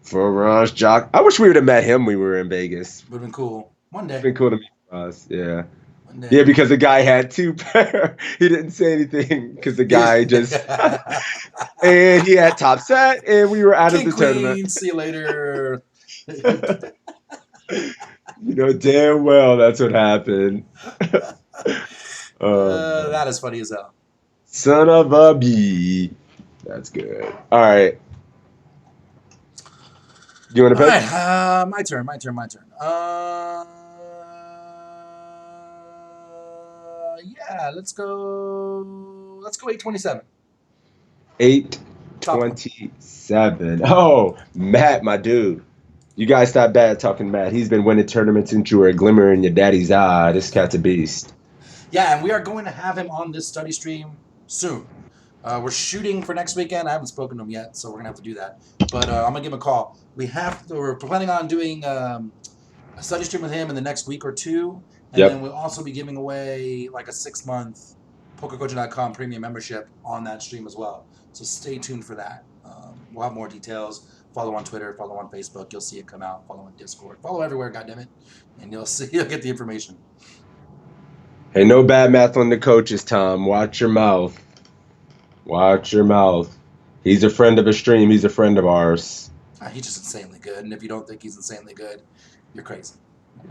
Faraz Jock. I wish we would have met him when we were in Vegas. Would have been cool. One day. Been cool to meet us. Yeah. Yeah, because the guy had 2 pair. He didn't say anything because the guy just and he had top set and we were out of the tournament. See you later. You know damn well that's what happened. That is funny as hell. Son of a bee. That's good. All right. Do you want to pick? All right, my turn. Yeah, let's go 827. 827. Top one. 27. Oh, Matt, my dude. You guys stop bad talking Matt. He's been winning tournaments since you were a glimmer in your daddy's eye. This cat's a beast. Yeah, and we are going to have him on this study stream soon. We're shooting for next weekend. I haven't spoken to him yet, so we're gonna have to do that. But I'm gonna give him a call. We're planning on doing a study stream with him in the next week or two, and Yep. then we'll also be giving away like a 6-month Pokercoaching.com premium membership on that stream as well. So stay tuned for that. We'll have more details. Follow on Twitter, follow on Facebook. You'll see it come out. Follow on Discord. Follow everywhere, goddammit, and you'll get the information. Hey, no bad math on the coaches, Tom. Watch your mouth. Watch your mouth. He's a friend of a stream. He's a friend of ours. He's just insanely good, and if you don't think he's insanely good, you're crazy.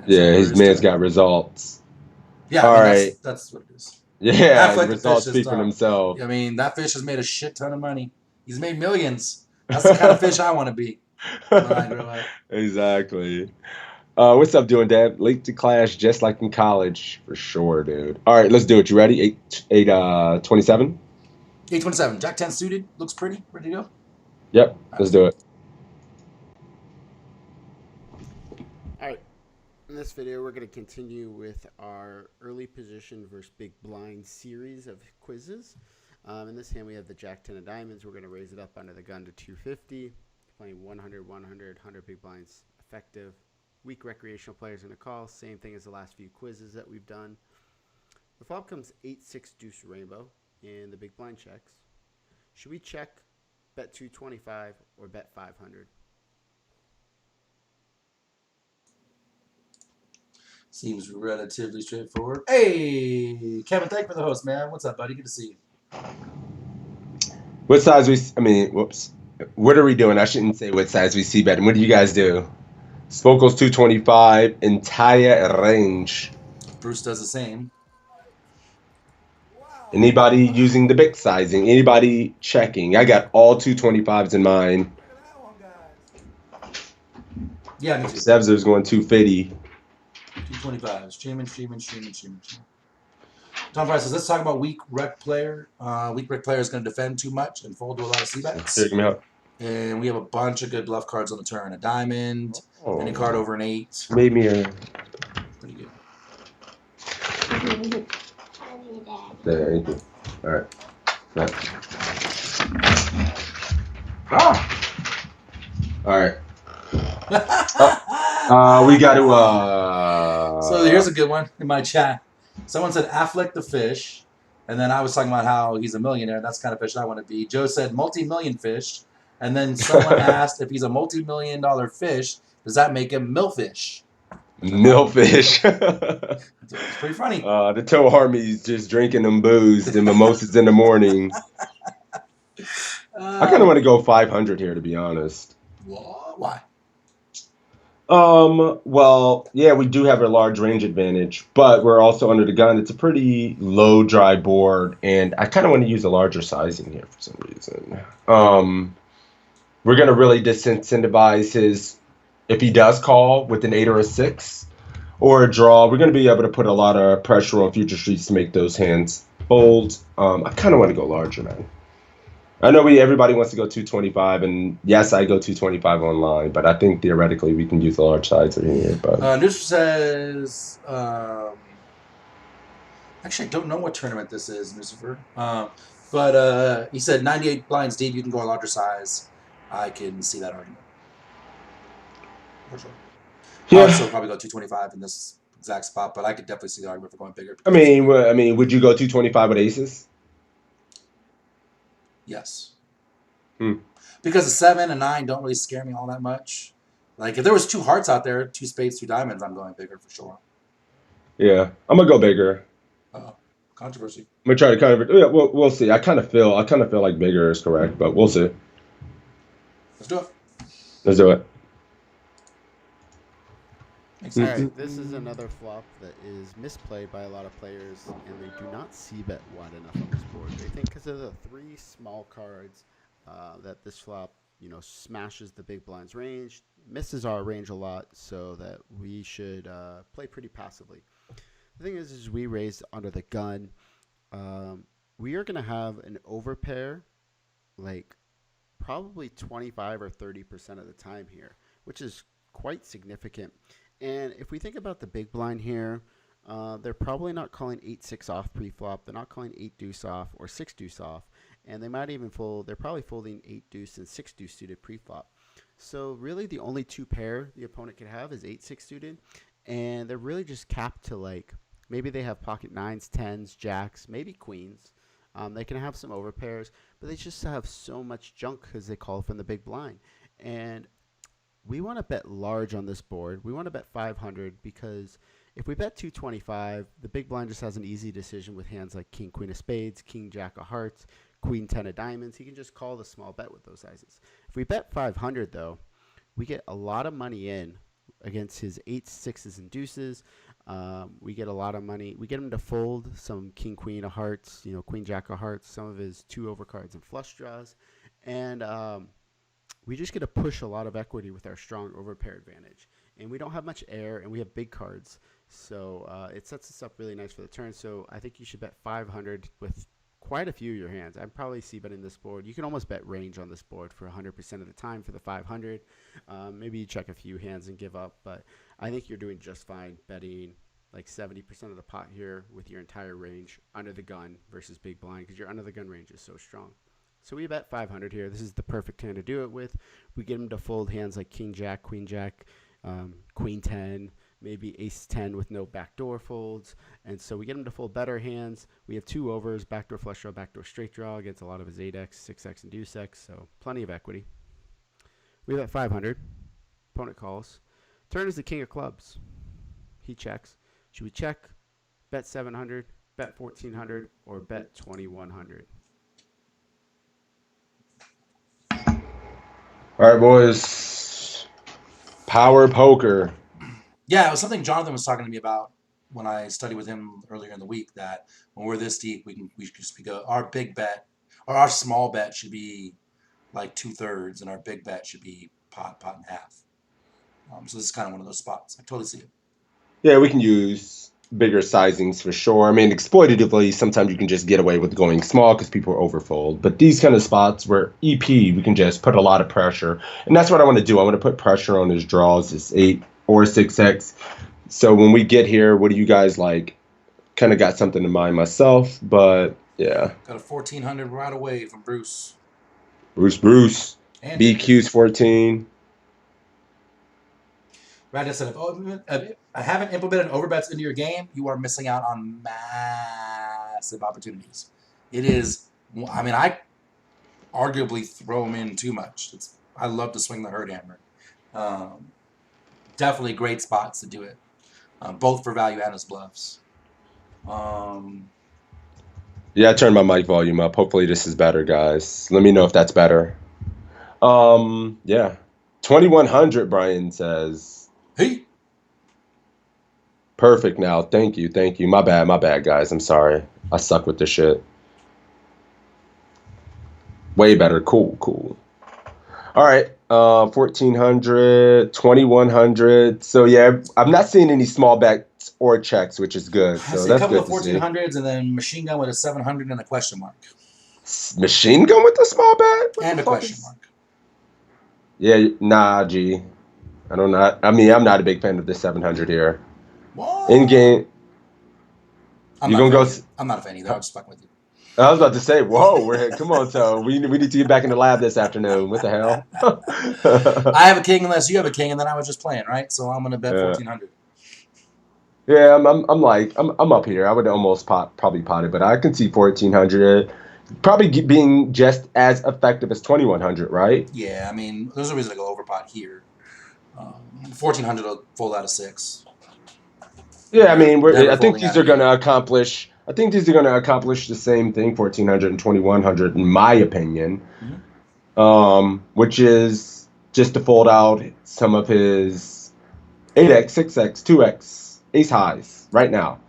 Yeah, his man's got results. Yeah, All I mean, right. that's what it is. Yeah, Affleck the the results fish speak is for themselves. I mean, that fish has made a shit ton of money. He's made millions. That's the kind of fish I want to be when I grow up. Exactly. What's up, doing, Dad? Late to class, just like in college, for sure, dude. All right, let's do it. You ready? 27. 827. Jack 10 suited. Looks pretty. Ready to go? Yep. Let's do it. Alright, in this video we're going to continue with our early position versus big blind series of quizzes. In this hand we have the Jack 10 of diamonds. We're going to raise it up under the gun to 250, playing 100, 100 big blinds effective. Weak recreational players in a call, same thing as the last few quizzes that we've done. The flop comes 8-6 deuce rainbow and the big blind checks. Should we check, bet 225, or bet 500? Seems relatively straightforward. Hey, Kevin, thank you for the host, man. What's up, buddy? Good to see you. What size whoops. What are we doing? I shouldn't say what size we see betting. What do you guys do? Spokel's 225, entire range. Bruce does the same. Anybody using the big sizing? Anybody checking? I got all 225s in mine. Yeah, me too. Sebzer's going 250. 225. Streaming. Tom Price says, let's talk about weak rec player. Weak rec player is going to defend too much and fold to a lot of C-bets. Here, give me help. And we have a bunch of good bluff cards on the turn. A diamond, any card over an 8. Made me a... Pretty good. There, thank you. All right. All right. We got to... So here's a good one in my chat. Someone said Affleck the fish, and then I was talking about how he's a millionaire. That's the kind of fish I want to be. Joe said multi-million fish, and then someone asked if he's a multi-million-dollar fish, does that make him millfish? Millfish. It's pretty funny. The Toe Army's just drinking them booze, the mimosas in the morning. I kind of want to go 500 here, to be honest. Why? Well, yeah, we do have a large range advantage, but we're also under the gun. It's a pretty low dry board, and I kind of want to use a larger sizing here for some reason. We're going to really disincentivize his, if he does call with an 8 or a 6 or a draw, we're going to be able to put a lot of pressure on future streets to make those hands fold. I kind of want to go larger, man. I know everybody wants to go 225, and yes, I go 225 online, but I think theoretically we can use a large sizer here. But This says, actually, I don't know what tournament this is, Lucifer. But he said 98 blinds deep, you can go a larger size. I can see that argument. For sure. yeah, I would still probably go 225 in this exact spot, but I could definitely see the argument for going bigger. I mean, would you go 225 with aces? Yes. Hmm. Because a 7 and 9 don't really scare me all that much. Like, if there was 2 hearts out there, 2 spades, 2 diamonds, I'm going bigger for sure. Yeah, I'm gonna go bigger. Controversy. I'm gonna try to kind of. Yeah, we'll see. I kind of feel like bigger is correct, but we'll see. Let's do it. Let's do it. All right, this is another flop that is misplayed by a lot of players, and they do not c-bet wide enough on this board. They think because of the 3 small cards that this flop, smashes the big blind's range, misses our range a lot, so that we should play pretty passively. The thing is we raised under the gun. We are going to have an overpair, like probably 25 or 30% of the time here, which is quite significant. And if we think about the big blind here, they're probably not calling 8-6 off pre-flop. They're not calling 8-deuce off or 6-deuce off. And they might even fold, they're probably folding 8-deuce and 6-deuce suited pre-flop. So really the only two pair the opponent could have is 8-6 suited. And they're really just capped to like, maybe they have pocket 9s, 10s, jacks, maybe queens. They can have some overpairs, but they just have so much junk because they call from the big blind. And we want to bet large on this board. We want to bet 500 because if we bet 225, the big blind just has an easy decision with hands like king, queen of spades, king, jack of hearts, queen, 10 of diamonds. He can just call the small bet with those sizes. If we bet 500, though, we get a lot of money in against his 8s, 6s, and deuces. We get a lot of money. We get him to fold some king, queen of hearts, queen, jack of hearts, some of his 2 overcards and flush draws. And we just get to push a lot of equity with our strong overpair advantage. And we don't have much air, and we have big cards. So it sets us up really nice for the turn. So I think you should bet 500 with quite a few of your hands. I'd probably see betting this board. You can almost bet range on this board for 100% of the time for the 500. Maybe you check a few hands and give up, but I think you're doing just fine betting like 70% of the pot here with your entire range under the gun versus big blind because your under the gun range is so strong. So we bet 500 here. This is the perfect hand to do it with. We get him to fold hands like king jack, queen jack, queen 10, maybe ace 10 with no backdoor folds. And so we get him to fold better hands. We have 2 overs, backdoor flush draw, backdoor straight draw against a lot of his 8x, 6x, and deuce x. So plenty of equity. We bet 500. Opponent calls. Turn is the king of clubs. He checks. Should we check, bet 700, bet 1400, or bet 2100? All right, boys. Power poker. Yeah, it was something Jonathan was talking to me about when I studied with him earlier in the week. That when we're this deep, we go. Our big bet or our small bet should be like 2/3, and our big bet should be pot and half. So this is kind of one of those spots. I totally see it. Yeah, we can use bigger sizings for sure. I mean, exploitatively, sometimes you can just get away with going small because people are overfold. But these kind of spots where EP, we can just put a lot of pressure. And that's what I want to do. I want to put pressure on his draws, his 8 or 6x. So when we get here, what do you guys like? Kind of got something in mind myself, but yeah. Got a 1400 right away from Bruce. Bruce. And BQ's 14. Brad said, if I haven't implemented overbets into your game, you are missing out on massive opportunities. It is, I mean, I arguably throw them in too much. I love to swing the herd hammer. Definitely great spots to do it, both for value and as bluffs. Yeah, I turned my mic volume up. Hopefully this is better, guys. Let me know if that's better. Yeah. 2100, Brian says. Hey. Perfect now. Thank you. My bad, guys. I'm sorry. I suck with this shit. Way better. Cool. All right. 1400, 2100. So yeah, I'm not seeing any small bets or checks, which is good. I So see that's a couple good of 1400s and then machine gun with a 700 and a question mark. Machine gun with a small bet? And a question mark. Yeah, nah, G. I'm not a big fan of the 700 here. What? In game. I'm not a fan either. I'm just fucking with you. I was about to say, whoa, come on, Toe. We need to get back in the lab this afternoon. What the hell? I have a king unless you have a king, and then I was just playing, right? So I'm gonna bet 1400. Yeah, I'm up here. I would almost probably pot it, but I can see 1400 probably being just as effective as 2100, right? Yeah, I mean, there's a reason to go over pot here. 1400 will fold out of 6. Yeah, I mean, I think these are going to accomplish. I think these are going to accomplish the same thing, 1400 and 2100, in my opinion. Mm-hmm. Which is just to fold out some of his 8x, 6x, 2x, ace highs right now.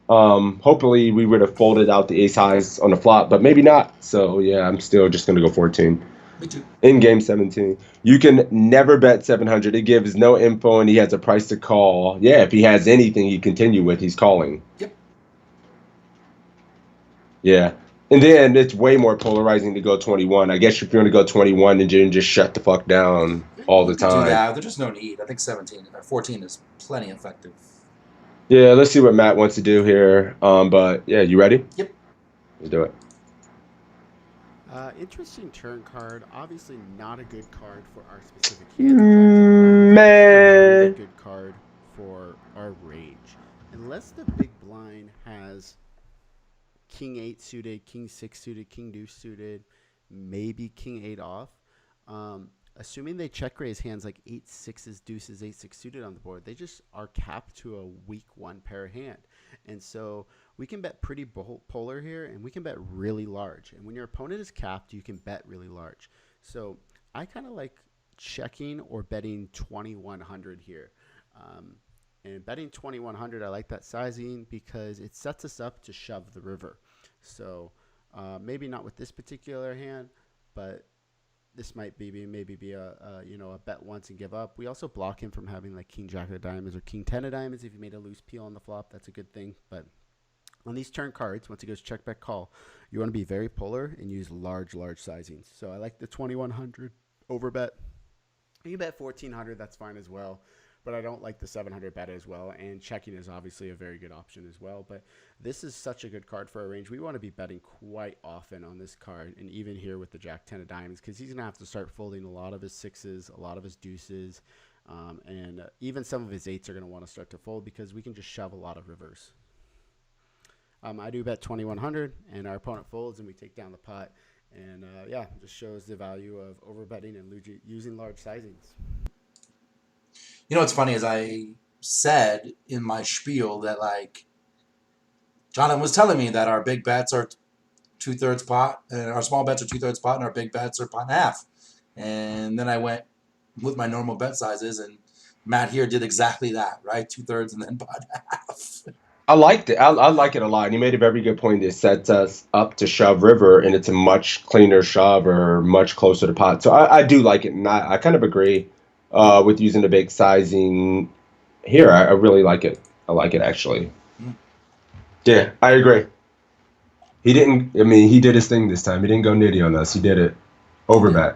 Hopefully we would have folded out the ace highs on the flop, but maybe not. So yeah, I'm still just going to go 14. Me too. In game 17. You can never bet 700. It gives no info, and he has a price to call. Yeah, if he has anything he continue with, he's calling. Yep. Yeah. And then it's way more polarizing to go 21. I guess if you're going to go 21 and just shut the fuck down all the You could do time. that. There's just no need. I think 17 or 14 is plenty effective. Yeah, let's see what Matt wants to do here. But yeah, you ready? Yep. Let's do it. Interesting turn card. Obviously not a good card for our specific hand. Man. Really good card for our range. Unless the big blind has King 8 suited, King 6 suited, King Deuce suited, maybe King 8 off. Assuming they check raise hands like 8 6s, deuces, 8 6 suited on the board, they just are capped to a weak one pair hand. And so we can bet pretty polar here, and we can bet really large. And when your opponent is capped, you can bet really large. So I kind of like checking or betting 2100 here. And betting 2100, I like that sizing because it sets us up to shove the river. So maybe not with this particular hand, but this might maybe be a bet once and give up. We also block him from having like King Jack of diamonds or King 10 of diamonds. If you made a loose peel on the flop, that's a good thing. But on these turn cards, once it goes check, bet, call, you want to be very polar and use large sizings. So I like the 2100 over bet. You can bet 1400, that's fine as well. But I don't like the 700 bet as well. And checking is obviously a very good option as well. But this is such a good card for our range. We want to be betting quite often on this card. And even here with the Jack 10 of diamonds, because he's going to have to start folding a lot of his sixes, a lot of his deuces. And even some of his eights are going to want to start to fold because we can just shove a lot of rivers. I do bet 2100 and our opponent folds and we take down the pot. And yeah, just shows the value of overbetting and using large sizings. You know what's funny is I said in my spiel that like Jonathan was telling me that our big bets are 2/3 pot and our small bets are 2/3 pot and our big bets are pot and a half. And then I went with my normal bet sizes and Matt here did exactly that, right? 2/3 and then pot and a half. I liked it. I like it a lot. And you made a very good point. It sets us up to shove river, and it's a much cleaner shove or much closer to pot. So I do like it, and I kind of agree with using the big sizing here. I really like it. I like it, actually. Yeah, I agree. He did his thing this time. He didn't go nitty on us. He did it. Overbet.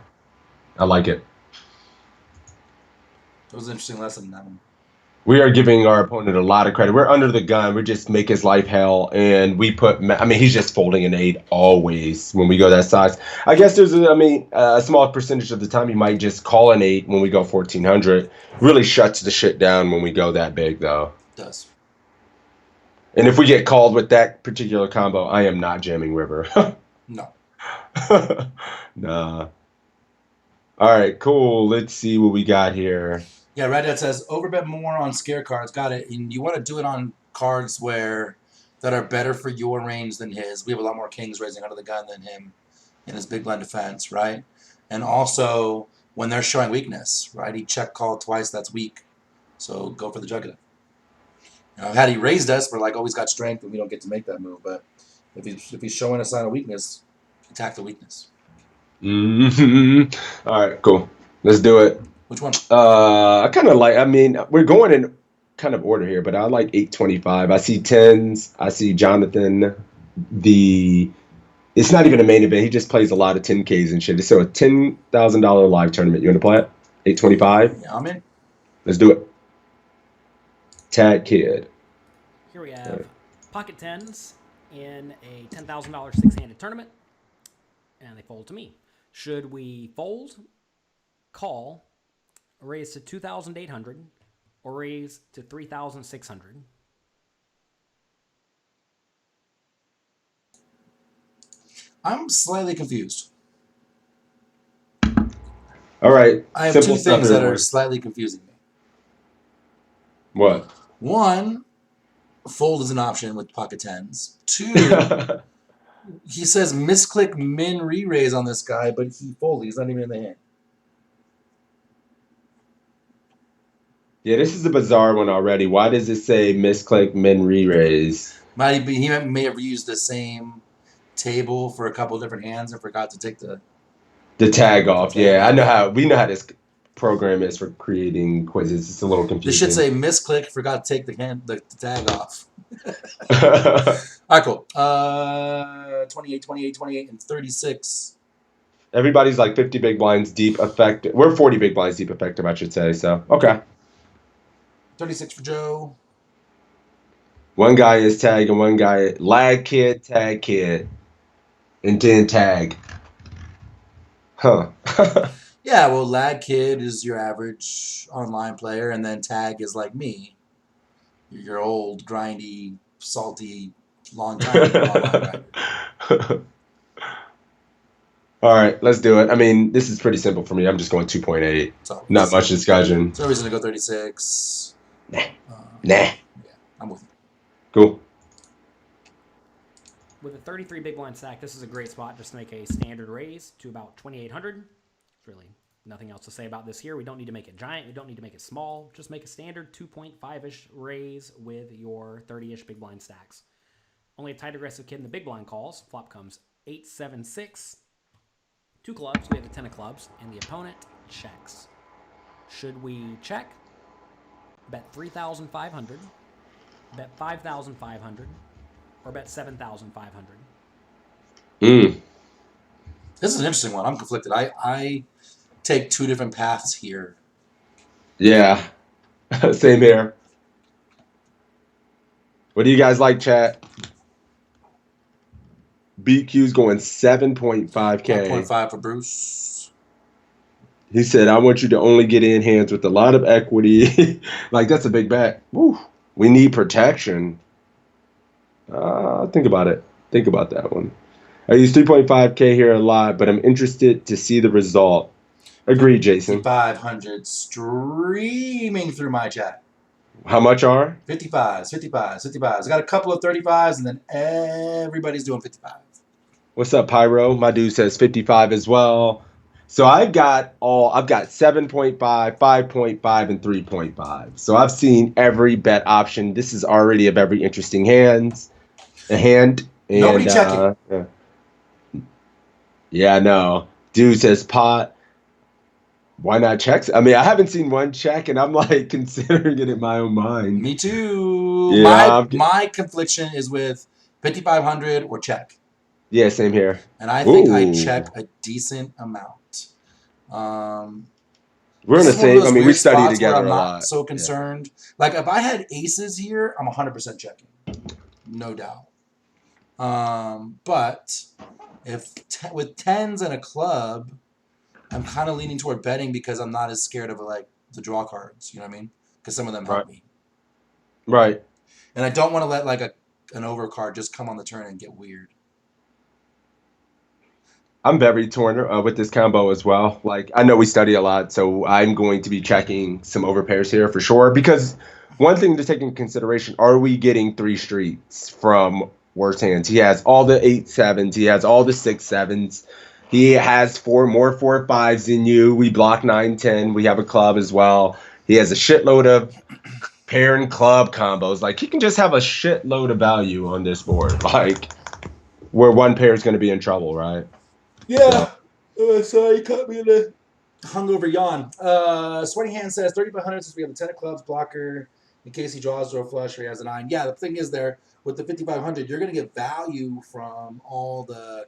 I like it. It was an interesting lesson, that one. We are giving our opponent a lot of credit. We're under the gun. We just make his life hell, and we put. I mean, he's just folding an 8 always when we go that size. I guess there's, a small percentage of the time he might just call an 8 when we go 1400. Really shuts the shit down when we go that big, though. It does. And if we get called with that particular combo, I am not jamming river. No. Nah. All right, cool. Let's see what we got here. Yeah, Red Dad says overbet more on scare cards. Got it. And you want to do it on cards that are better for your range than his. We have a lot more kings raising under the gun than him in his big blind defense, right? And also when they're showing weakness, right? He check called twice. That's weak. So go for the jugular. Had he raised us, we're like, oh, he's got strength, and we don't get to make that move. But if he's showing a sign of weakness, attack the weakness. Mm-hmm. All right, cool. Let's do it. Which one? I kind of like. We're going in kind of order here, but I like 825. I see 10s. I see Jonathan. It's not even a main event. He just plays a lot of 10Ks and shit. So a $10,000 live tournament. You want to play it? 825. Yeah, I'm in. Let's do it. Tad Kid. Here we have pocket tens in a $10,000 six-handed tournament, and they fold to me. Should we fold, call, raise to 2,800, or raise to 3,600? I'm slightly confused. All right. I have two things that are slightly confusing me. What? One, fold is an option with pocket tens. Two, he says misclick min re-raise on this guy, but he folded. He's not even in the hand. Yeah, this is a bizarre one already. Why does it say misclick min re-raise? He may have used the same table for a couple different hands and forgot to take the tag off. Yeah, we know how this program is for creating quizzes. It's a little confusing. This should say misclick, forgot to take the tag off. All right, cool. 28, 28, 28, and 36. Everybody's like 50 big blinds deep effective. We're 40 big blinds deep effective, I should say. So, okay. 36 for Joe. One guy is tag and one guy lag kid, tag kid, and then tag. Huh. Yeah, well, Lag Kid is your average online player, and then Tag is like me. Your old, grindy, salty, long time online grinder. All right, let's do it. I mean, this is pretty simple for me. I'm just going 2.8. So, Not much discussion. So, reason to go 36. Nah. Yeah, I'm with you. Cool. With a 33 big blind stack, this is a great spot just to make a standard raise to about 2,800. There's really nothing else to say about this here. We don't need to make it giant. We don't need to make it small. Just make a standard 2.5-ish raise with your 30-ish big blind stacks. Only a tight aggressive kid in the big blind calls. Flop comes 8, 7, 6. 2 clubs. We have the 10 of clubs. And the opponent checks. Should we check? Bet 3,500. Bet 5,500. Or bet 7,500. This is an interesting one. I'm conflicted. I take 2 different paths here. Yeah. Same here. What do you guys like, chat? BQ's going 7.5K. 1.5 for Bruce. He said, I want you to only get in hands with a lot of equity. Like, that's a big bet. Woo. We need protection. Think about it. Think about that one. I use 3.5K here a lot, but I'm interested to see the result. Agreed, Jason. 500 streaming through my chat. How much are? 55s, 55s, 55s. I got a couple of 35s, and then everybody's doing 55. What's up, Pyro? My dude says 55 as well. So I've got 7.5, 5.5, and 3.5. So I've seen every bet option. This is already a very interesting hand. And, Nobody checking. Yeah, no. Dude says pot. Why not check? I mean, I haven't seen one check, and I'm like considering it in my own mind. Me too. Yeah, my confliction is with 5,500 or check. Yeah, same here. And I think I check a decent amount. We're in the same. I mean, we study together I'm a not lot. so concerned. Yeah. Like if I had aces here, I'm 100% checking, no doubt. But if with tens and a club, I'm kind of leaning toward betting because I'm not as scared of like the draw cards. You know what I mean? Because some of them help me. Right. And I don't want to let like an overcard just come on the turn and get weird. I'm very torn with this combo as well. Like, I know we study a lot, so I'm going to be checking some overpairs here for sure. Because one thing to take into consideration, are we getting 3 streets from worse hands? He has all the 8-7s. He has all the 6-7s. He has 4 5s than you. We block 9-10. We have a club as well. He has a shitload of pair and club combos. Like, he can just have a shitload of value on this board. Like, where one pair is going to be in trouble, right? Yeah. Sorry, you caught me in a hungover yawn. Sweaty Hand says 3,500 since we have a 10 of clubs blocker in case he draws or a flush or he has a 9. Yeah, the thing is there with the 5,500, you're going to get value from all the,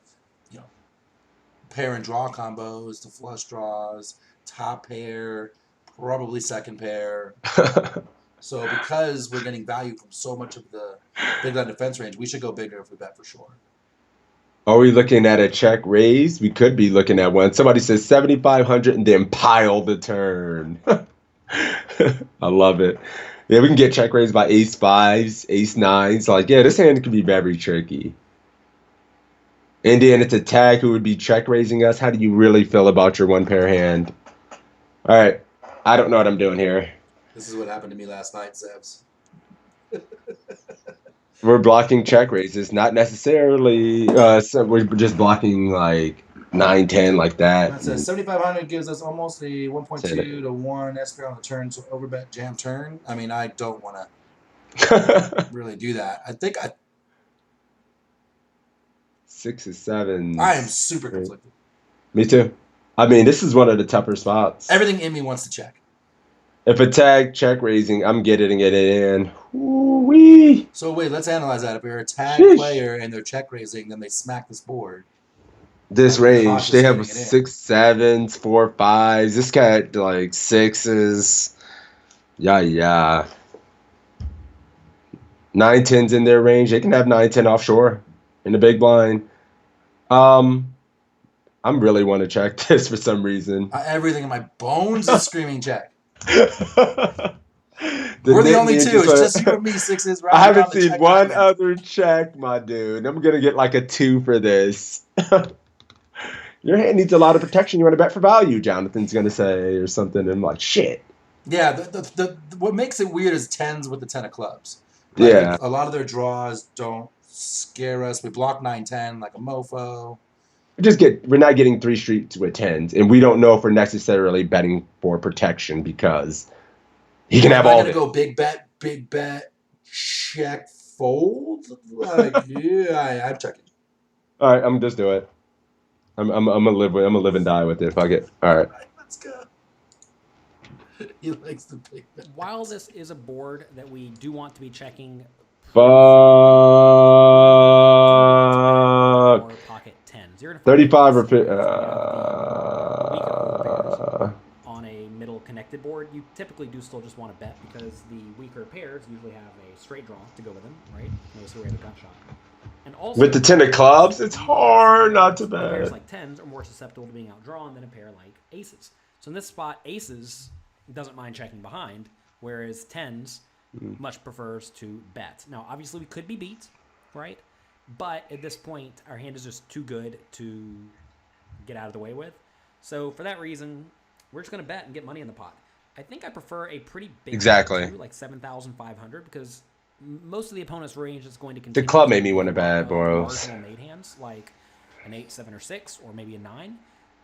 pair and draw combos, the flush draws, top pair, probably second pair. So because we're getting value from so much of the big blind defense range, we should go bigger if we bet for sure. Are we looking at a check raise? We could be looking at one. Somebody says 7,500 and then pile the turn. I love it. Yeah, we can get check raised by ace-5s, ace-9s. Like, yeah, this hand could be very tricky. And then it's a tag who would be check raising us. How do you really feel about your one pair hand? All right. I don't know what I'm doing here. This is what happened to me last night, Sebs. We're blocking check raises, not necessarily. So we're just blocking like 9-10 like that. That says 7,500 gives us almost a 1.2 to 1 SPR on the turn, so overbet jam turn. I mean, I don't want to really do that. I think 6 or 7. I am super conflicted. Me too. I mean, this is one of the tougher spots. Everything in me wants to check. If a tag check raising, I'm getting it in. Wee. So wait, let's analyze that. If you're a tag Sheesh. player and they're check raising, then they smack this board. This I'd be range, cautious they have getting it in. 6 7s, 4 5s. This got like 6s. Yeah. 9 10s in their range. They can have 9 10 offshore in the big blind. I'm really want to check this for some reason. Everything in my bones is screaming check. The We're the Nick only two. Ninjas It's are- just you and me, Sixes. I haven't around the seen check one island. other check, my dude. I'm gonna get like a 2 for this. Your hand needs a lot of protection. You want to bet for value, Jonathan's gonna say, or something. And I'm like, shit. Yeah, the what makes it weird is tens with the 10 of clubs. Like, Yeah. a lot of their draws don't scare us. We block 9-10 like a mofo. We're not getting 3 streets with 10s, and we don't know if we're necessarily betting for protection because he can have Am I all gonna of it. go big bet, check, fold? Like, yeah, I'm checking. All right, I'm just do it. I'm gonna live and die with it. Fuck it. All right. Let's go. He likes the big bet. While this is a board that we do want to be checking Fuck. or pocket tens. You're gonna find 35 or this 50. weaker pairs on a middle connected board. You typically do still just want to bet because the weaker pairs usually have a straight draw to go with them, right? Notice here we have a gut shot. And also, With the 10 of clubs, it's hard not to pairs bet. like tens are more susceptible to being outdrawn than a pair like aces. So in this spot, aces doesn't mind checking behind, whereas tens much prefers to bet. Now, obviously, we could be beat, right? But at this point, our hand is just too good to get out of the way with. So for that reason, we're just going to bet and get money in the pot. I think I prefer a pretty big Exactly. bet too, like 7,500, because most of the opponent's range is going to The continue. club made me want to bet, Boros. Marginal made hands like an 8, 7, or 6, or maybe a 9,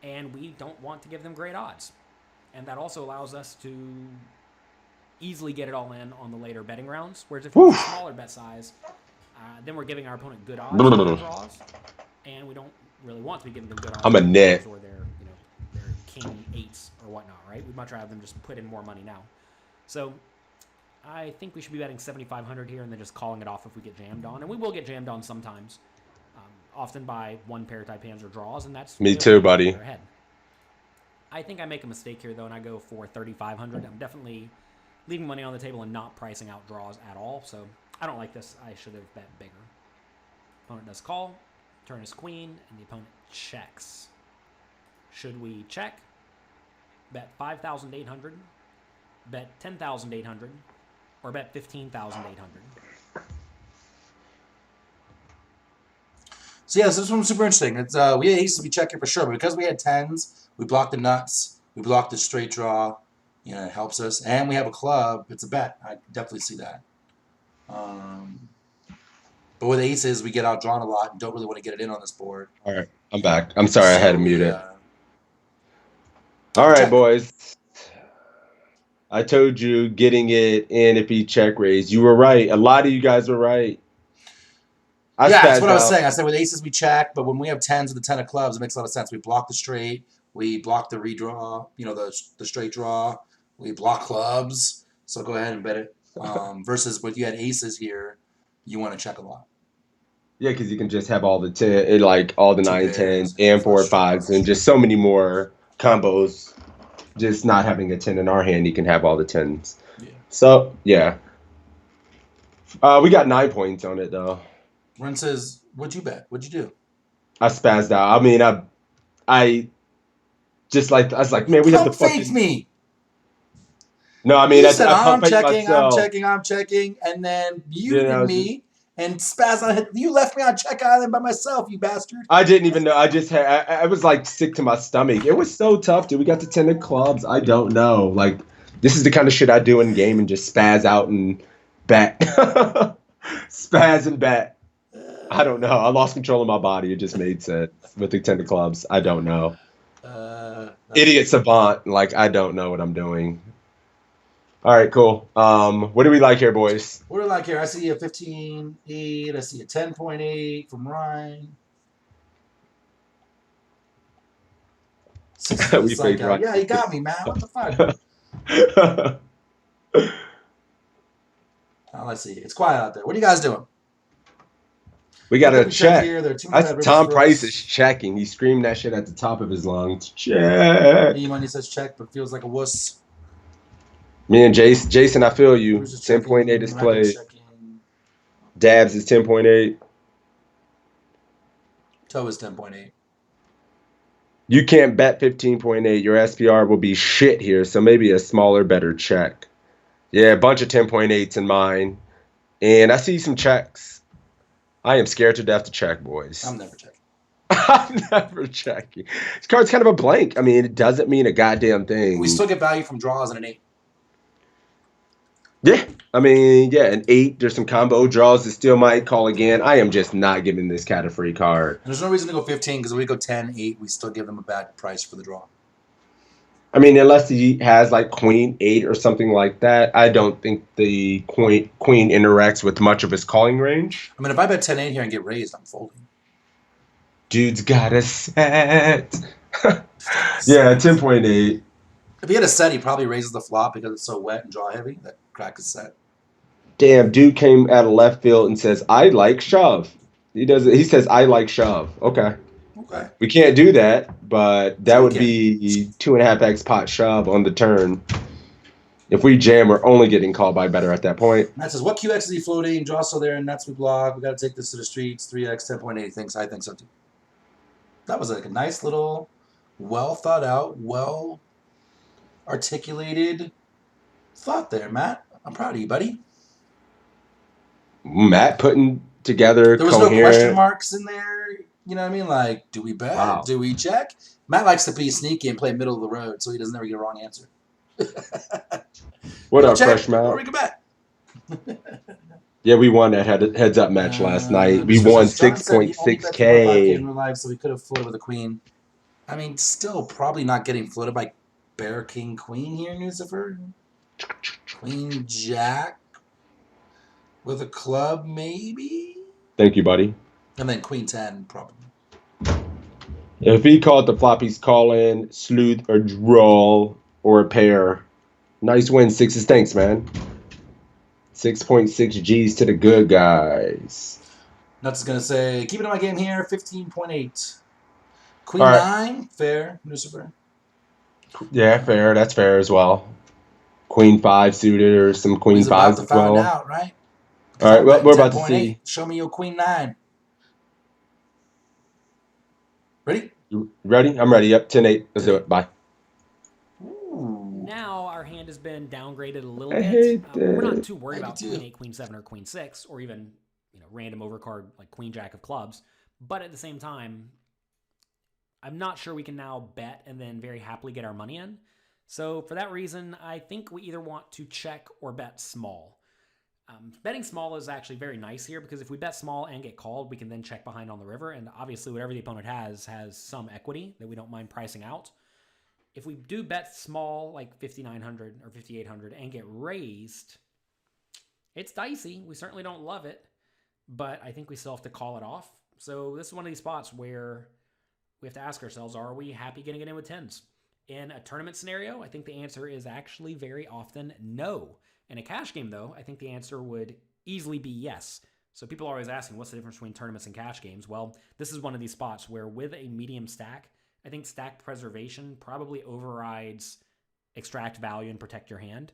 and we don't want to give them great odds. And that also allows us to easily get it all in on the later betting rounds. Whereas if it's a smaller bet size, then we're giving our opponent good odds on their draws, and we don't really want to be giving them good odds. I'm a on nit. draws or their king 8s or whatnot, right? We'd much rather them just put in more money now. So I think we should be betting 7,500 here and then just calling it off if we get jammed on. And we will get jammed on sometimes, often by one pair type hands or draws, and that's Me too, buddy. ahead. I think I make a mistake here, though, and I go for 3,500. I'm definitely leaving money on the table and not pricing out draws at all, so I don't like this. I should have bet bigger. Opponent does call, turn is queen, and the opponent checks. Should we check? Bet 5,800, bet 10,800, or bet 15,800? So yeah, so this one's super interesting. It's we had aces, we check here for sure, but because we had tens, we blocked the nuts, we blocked the straight draw. You know, it helps us, and we have a club. It's a bet. I definitely see that. But with aces, we get outdrawn a lot and don't really want to get it in on this board. All right, I'm back. I'm sorry, I had to mute it. Yeah. All right, check. boys. I told you getting it in if he check raised. You were right. A lot of you guys were right. Yeah, that's spazzed what I was out. saying. I said with aces we check, but when we have tens with the 10 of clubs, it makes a lot of sense. We block the straight, we block the redraw, you know, the straight draw, we block clubs. So go ahead and bet it. Versus when you had aces here, you want to check a lot. Yeah, because you can just have all the 10, like all the Two 9 pairs, 10s and 4 flush 5s, and just so many more combos. Just not having a 10 in our hand, you can have all the 10s. Yeah. So yeah, we got 9 points on it though. Ren says, "What'd you bet? What'd you do?" I spazzed out. I mean, I just like I was like, man, we have to Pump faked fucking. me. No, I mean, You I said pump I'm faked checking, myself. I'm checking, and then you You know, and me and spaz on. You left me on check island by myself, you bastard. I didn't even know. I just had. I was like sick to my stomach. It was so tough, dude. We got to 10 of clubs. I don't know. Like, this is the kind of shit I do in game and just spaz out and bet. Spaz and bet. I don't know. I lost control of my body. It just made sense with the 10 of clubs. I don't know. Idiot savant. Like, I don't know what I'm doing. All right, cool. What do we like here, boys? What do I like here? I see a 15.8. I see a 10.8 from Ryan. Sixes with We a psych faked out. right. Yeah, you got me, man. What the fuck? Let's see. It's quiet out there. What are you guys doing? We got to Look up the check check. here. There are 200 That's bad rivers Tom for Price us. is checking. He's screaming that shit at the top of his lungs. Check. E-Money says check, but feels like a wuss. Me and Jason, I feel you. Bruce is 10.8 checking. is Racket's played. checking. Dabs is 10.8. Toe is 10.8. You can't bet 15.8. Your SPR will be shit here, so maybe a smaller, better check. Yeah, a bunch of 10.8s in mine. And I see some checks. I am scared to death to check, boys. I'm never checking. I'm never checking. This card's kind of a blank. I mean, it doesn't mean a goddamn thing. We still get value from draws and an 8. Yeah. I mean, yeah, an 8. There's some combo draws that still might call again. I am just not giving this cat a free card. And there's no reason to go 15 because if we go 10, 8, we still give them a bad price for the draw. I mean, unless he has like Queen 8 or something like that, I don't think the Queen interacts with much of his calling range. I mean, if I bet 10-8 here and get raised, I'm folding. Dude's got a set. Yeah, 10.8. If he had a set, he probably raises the flop because it's so wet and draw heavy. That crack is set. Damn, dude came out of left field and says, I like shove. He says, I like shove. Okay. Okay. We can't do that, but that So we would be 2.5x pot shove on the turn. If we jam, we're only getting called by better at that point. Matt says, what QX is he floating? Draw still there, and nuts we block. We got to take this to the streets. 3x, 10.8. He thinks. I think so too. That was like a nice little, well thought out, well articulated thought there, Matt. I'm proud of you, buddy. Matt putting together There was coherent. no question marks in there. You know what I mean? Like, do we bet? Wow. Do we check? Matt likes to be sneaky and play middle of the road, so he doesn't ever get a wrong answer. What up, Check, Fresh Matt? or we can bet. Yeah, we won that heads up match last night. We Mr. won says, John said he only bet 2.5K 6K. in real life, so we could have floated with a queen. I mean, still probably not getting floated by Bear King Queen here, Lucifer. Queen Jack with a club, maybe? Thank you, buddy. And then Queen 10, probably. If he called the flop, he's calling sleuth or draw or a pair. Nice win, Sixes. Thanks, man. 6.6 G's to the good guys. Nuts is going to say, keep it in my game here, 15.8. Queen All right. 9, fair, Lucifer. Yeah, fair. That's fair as well. Queen 5 suited or some Queen He's about 5s to as find well. out, right? All right, well, we're about to see. Show me your Queen 9. Ready? You ready? I'm ready. Yep, 10-8. Let's do it. Bye. Ooh. Now our hand has been downgraded a little I bit. hate We're that. not too worried I do about too. Queen 8, Queen 7, or Queen 6, or even random overcard like Queen Jack of clubs. But at the same time, I'm not sure we can now bet and then very happily get our money in. So for that reason, I think we either want to check or bet small. Betting small is actually very nice here because if we bet small and get called, we can then check behind on the river. And obviously whatever the opponent has some equity that we don't mind pricing out. If we do bet small, like 5,900 or 5,800 and get raised, it's dicey. We certainly don't love it, but I think we still have to call it off. So this is one of these spots where we have to ask ourselves, are we happy getting it in with 10s? In a tournament scenario, I think the answer is actually very often no. In a cash game, though, I think the answer would easily be yes. So people are always asking, what's the difference between tournaments and cash games? Well, this is one of these spots where with a medium stack, I think stack preservation probably overrides extract value and protect your hand.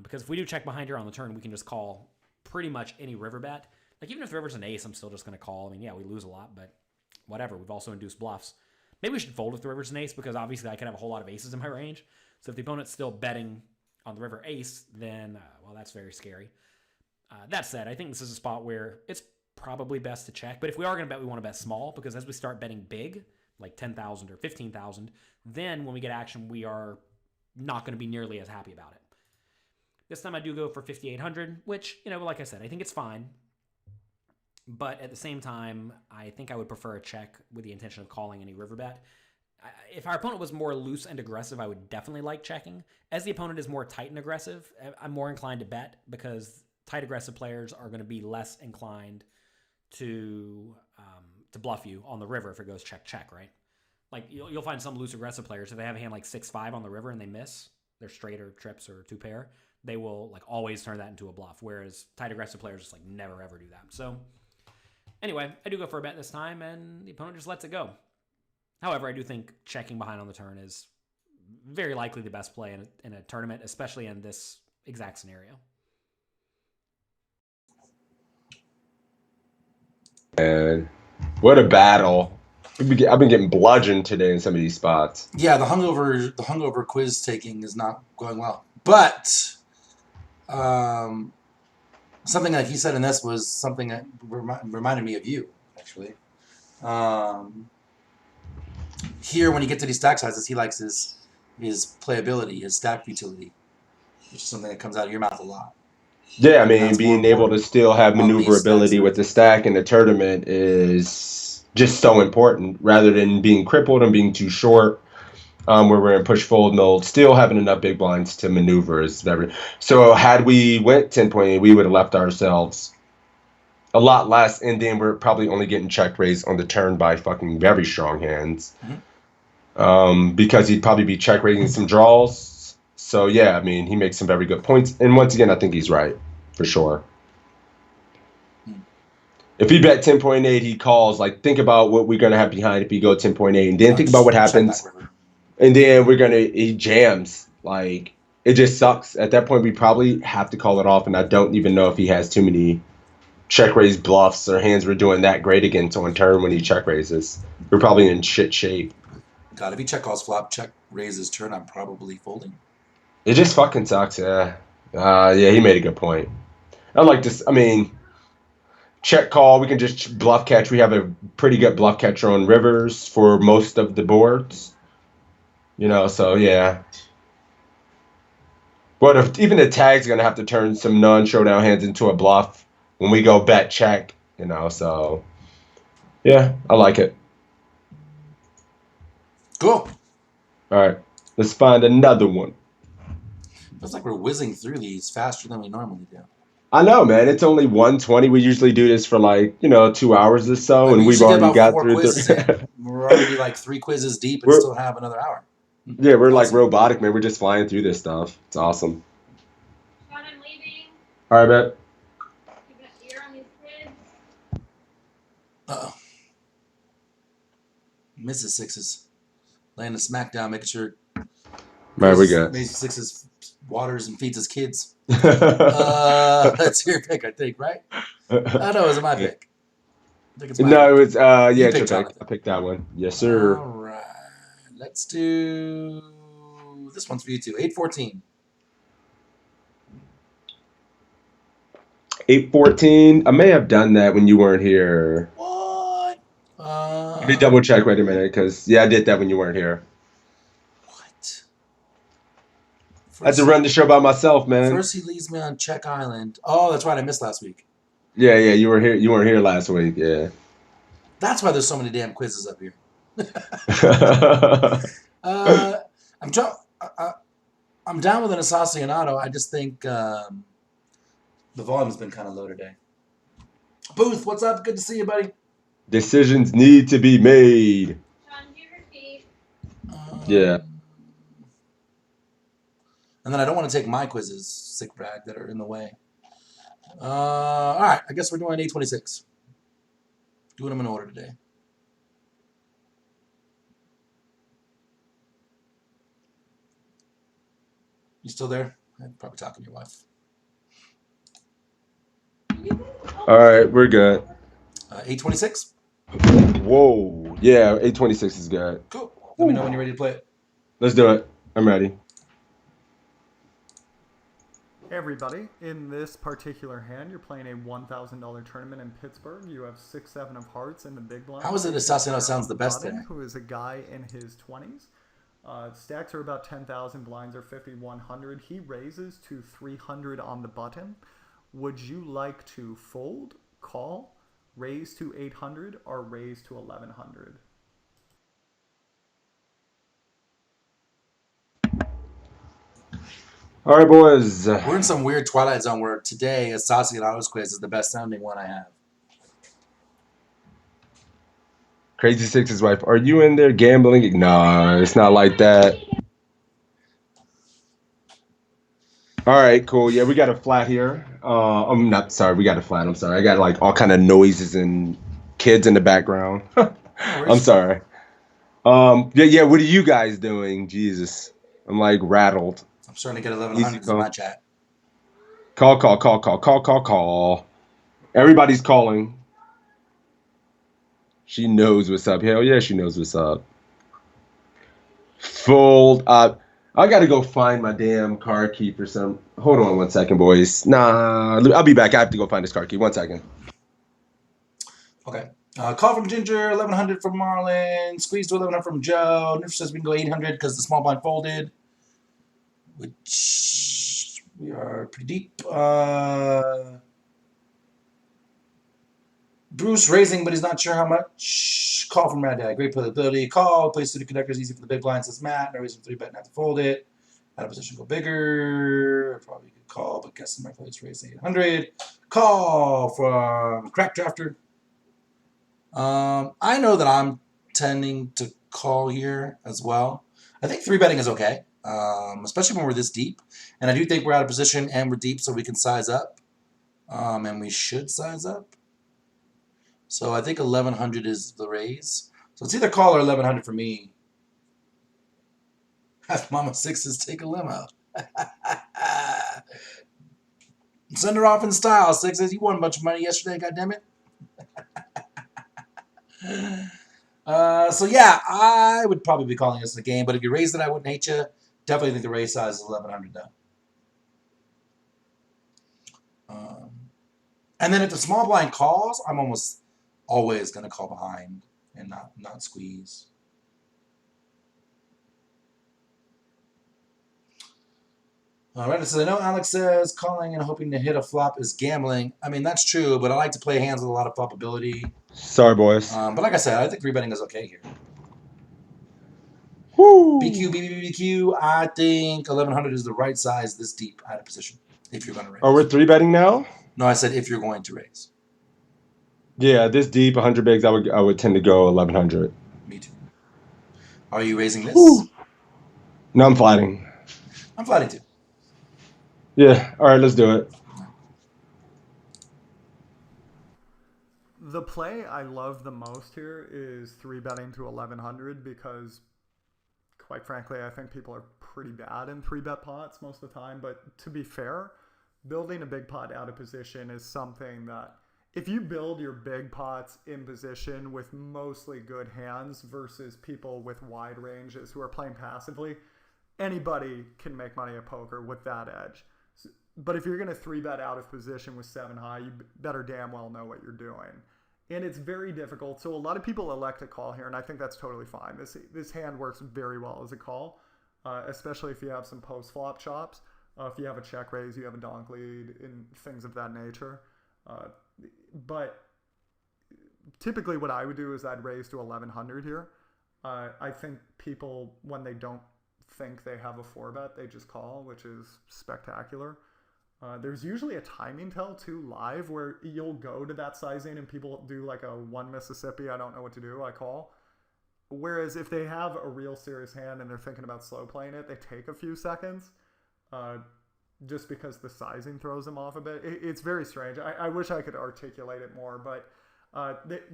Because if we do check behind here on the turn, we can just call pretty much any river bet. Like even if the river's an ace, I'm still just going to call. I mean, yeah, we lose a lot, but whatever. We've also induced bluffs. Maybe we should fold if the river's an ace because obviously I could have a whole lot of aces in my range. So if the opponent's still betting on the river ace, then, well, that's very scary. That said, I think this is a spot where it's probably best to check. But if we are going to bet, we want to bet small because as we start betting big, like 10,000 or 15,000, then when we get action, we are not going to be nearly as happy about it. This time I do go for 5,800, which, like I said, I think it's fine. But at the same time, I think I would prefer a check with the intention of calling any river bet. If our opponent was more loose and aggressive, I would definitely like checking. As the opponent is more tight and aggressive, I'm more inclined to bet because tight aggressive players are going to be less inclined to bluff you on the river if it goes check, check, right? like you'll find some loose aggressive players if they have a hand like 6-5 on the river and they miss, they're straight or trips or 2-pair, they will like always turn that into a bluff. Whereas tight aggressive players just like never ever do that. So anyway, I do go for a bet this time, and the opponent just lets it go. However, I do think checking behind on the turn is very likely the best play in a tournament, especially in this exact scenario. And what a battle. I've been getting bludgeoned today in some of these spots. Yeah, the hungover quiz taking is not going well. But something like he said in this was something that reminded me of you, actually. Here, when you get to these stack sizes, he likes his playability, his stack utility, which is something that comes out of your mouth a lot. Yeah, I mean, That's being more able to still have on these maneuverability with the stack in the tournament is just so important, rather than being crippled and being too short, where we're in push fold mode. Still having enough big blinds to maneuver is very. So had we went 10.8, we would have left ourselves a lot less, and then we're probably only getting check raised on the turn by fucking very strong hands. Because he'd probably be check raising some draws. So yeah, I mean, he makes some very good points, and once again, I think he's right for sure. If he bet 10.8, he calls. Like, think about what we're gonna have behind if he go 10.8, and then think about what happens, and then he jams. Like, it just sucks. At that point, we probably have to call it off, and I don't even know if he has too many check raise bluffs or hands we're doing that great against on turn when he check raises. We're probably in shit shape. God, if he check calls flop, check raises turn, I'm probably folding. It just fucking sucks, yeah. Yeah, he made a good point. I like this. I mean, check call, we can just bluff catch. We have a pretty good bluff catcher on rivers for most of the boards. You know, so yeah. But if even the tag's going to have to turn some non-showdown hands into a bluff when we go bet check, you know, so yeah, I like it. Cool. All right, let's find another one. Feels like we're whizzing through these faster than we normally do. I know, man. It's only 1:20. We usually do this for 2 hours or so, Like, and we've already got through. Quizzes in. We're already like 3 quizzes deep and still have another hour. Yeah, we're awesome. Like robotic, man. We're just flying through this stuff. It's awesome. Sean, I'm leaving. All right, bet. Keep an ear on these kids. Uh-oh. Misses sixes. Laying the smack down, making sure. Right, we got. Sixes waters and feeds his kids. That's your pick, I think, right? No, it was my pick. I think it's my pick. It was yeah, it's your pick. I picked that one. Yes, sir. All right. Let's do this one's for you too. 8-14. 8-14. I may have done that when you weren't here. What? Let me double check. Wait a minute, because yeah, I did that when you weren't here. What? I had to run the show by myself, man. First, he leaves me on Check Island. Oh, that's right. I missed last week. Yeah, you were here. You weren't here last week. Yeah. That's why there's so many damn quizzes up here. I'm down with an Assassinato. I just think the volume's been kind of low today. Booth, what's up? Good to see you, buddy. Decisions need to be made. Sean, do you repeat? Yeah. And then I don't want to take my quizzes, sick brag, that are in the way. All right, I guess we're doing 826. Doing them in order today. You still there? I'm probably talking to your wife. All right, we're good. 826? Whoa. Yeah, 826 is good. Cool. Let me know when you're ready to play it. Let's do it. I'm ready. Hey everybody, in this particular hand, you're playing a $1,000 tournament in Pittsburgh. You have 6-7 of hearts in the big blind. How is it Assassino sounds the best today? Who is a guy in his 20s. Stacks are about 10,000, blinds are 5,100. He raises to 300 on the button. Would you like to fold, call, raise to 800, or raise to 1,100? All right, boys. We're in some weird Twilight Zone where today Assassinado's quiz is the best sounding one I have. Crazysixes wife, are you in there gambling? Nah, it's not like that. All right, cool. Yeah, we got a flat here. I'm not sorry. We got a flat. I'm sorry. I got like all kind of noises and kids in the background. I'm sorry. Yeah. What are you guys doing? Jesus, I'm like rattled. I'm starting to get Easy 1100s in call. my chat. Call. Everybody's calling. She knows what's up. Hell yeah, she knows what's up. Fold up. I gotta go find my damn car key for some. Hold on 1 second, boys. Nah, I'll be back. I have to go find this car key. 1 second. Okay. Call from Ginger, 1100 from Marlon. Squeeze to 1100 from Joe. Niffer says we can go 800 because the small blind folded, which we are pretty deep. Bruce raising, but he's not sure how much. Call from Mad Dad. Great playability. Call. Play suited connectors. Easy for the big blind, says Matt. No reason for 3-bet not to fold it. Out of position, go bigger. Probably could call, but guessing my place raise 800. Call from Crack Drafter. I know that I'm tending to call here as well. I think 3-betting is okay, especially when we're this deep. And I do think we're out of position and we're deep, so we can size up. And we should size up. So I think 1100 is the raise. So it's either call or 1100 for me. Have Mama Sixes take a limo. Send her off in style, Sixes. You won a bunch of money yesterday, goddammit. So yeah, I would probably be calling this a game, but if you raised it, I wouldn't hate you. Definitely think the raise size is 1100 though. And then if the small blind calls, I'm almost always going to call behind and not squeeze. All right, so I know Alex says calling and hoping to hit a flop is gambling. I mean, that's true, but I like to play hands with a lot of flopability. Sorry, boys. But like I said, I think 3-betting is okay here. Woo. BQ, I think 1100 is the right size this deep out of position if you're going to raise. Oh, we're 3-betting now? No, I said if you're going to raise. Yeah, this deep, 100 bigs, I would tend to go 1100. Me too. Are you raising this? Woo. No, I'm flatting. I'm flatting too. Yeah, all right, let's do it. The play I love the most here is 3-betting to 1100 because, quite frankly, I think people are pretty bad in 3-bet pots most of the time. But to be fair, building a big pot out of position is something that if you build your big pots in position with mostly good hands versus people with wide ranges who are playing passively, anybody can make money at poker with that edge. But if you're going to 3-bet out of position with 7 high, you better damn well know what you're doing. And it's very difficult. So a lot of people elect a call here, and I think that's totally fine. This hand works very well as a call, especially if you have some post-flop chops. If you have a check raise, you have a donk lead, and things of that nature. But typically what I would do is I'd raise to 1100 here. I think people, when they don't think they have a 4-bet, they just call, which is spectacular. There's usually a timing tell too live where you'll go to that sizing and people do like a 1 Mississippi, I don't know what to do, I call. Whereas if they have a real serious hand and they're thinking about slow playing it, they take a few seconds just because the sizing throws them off a bit. It's very strange. I wish I could articulate it more, but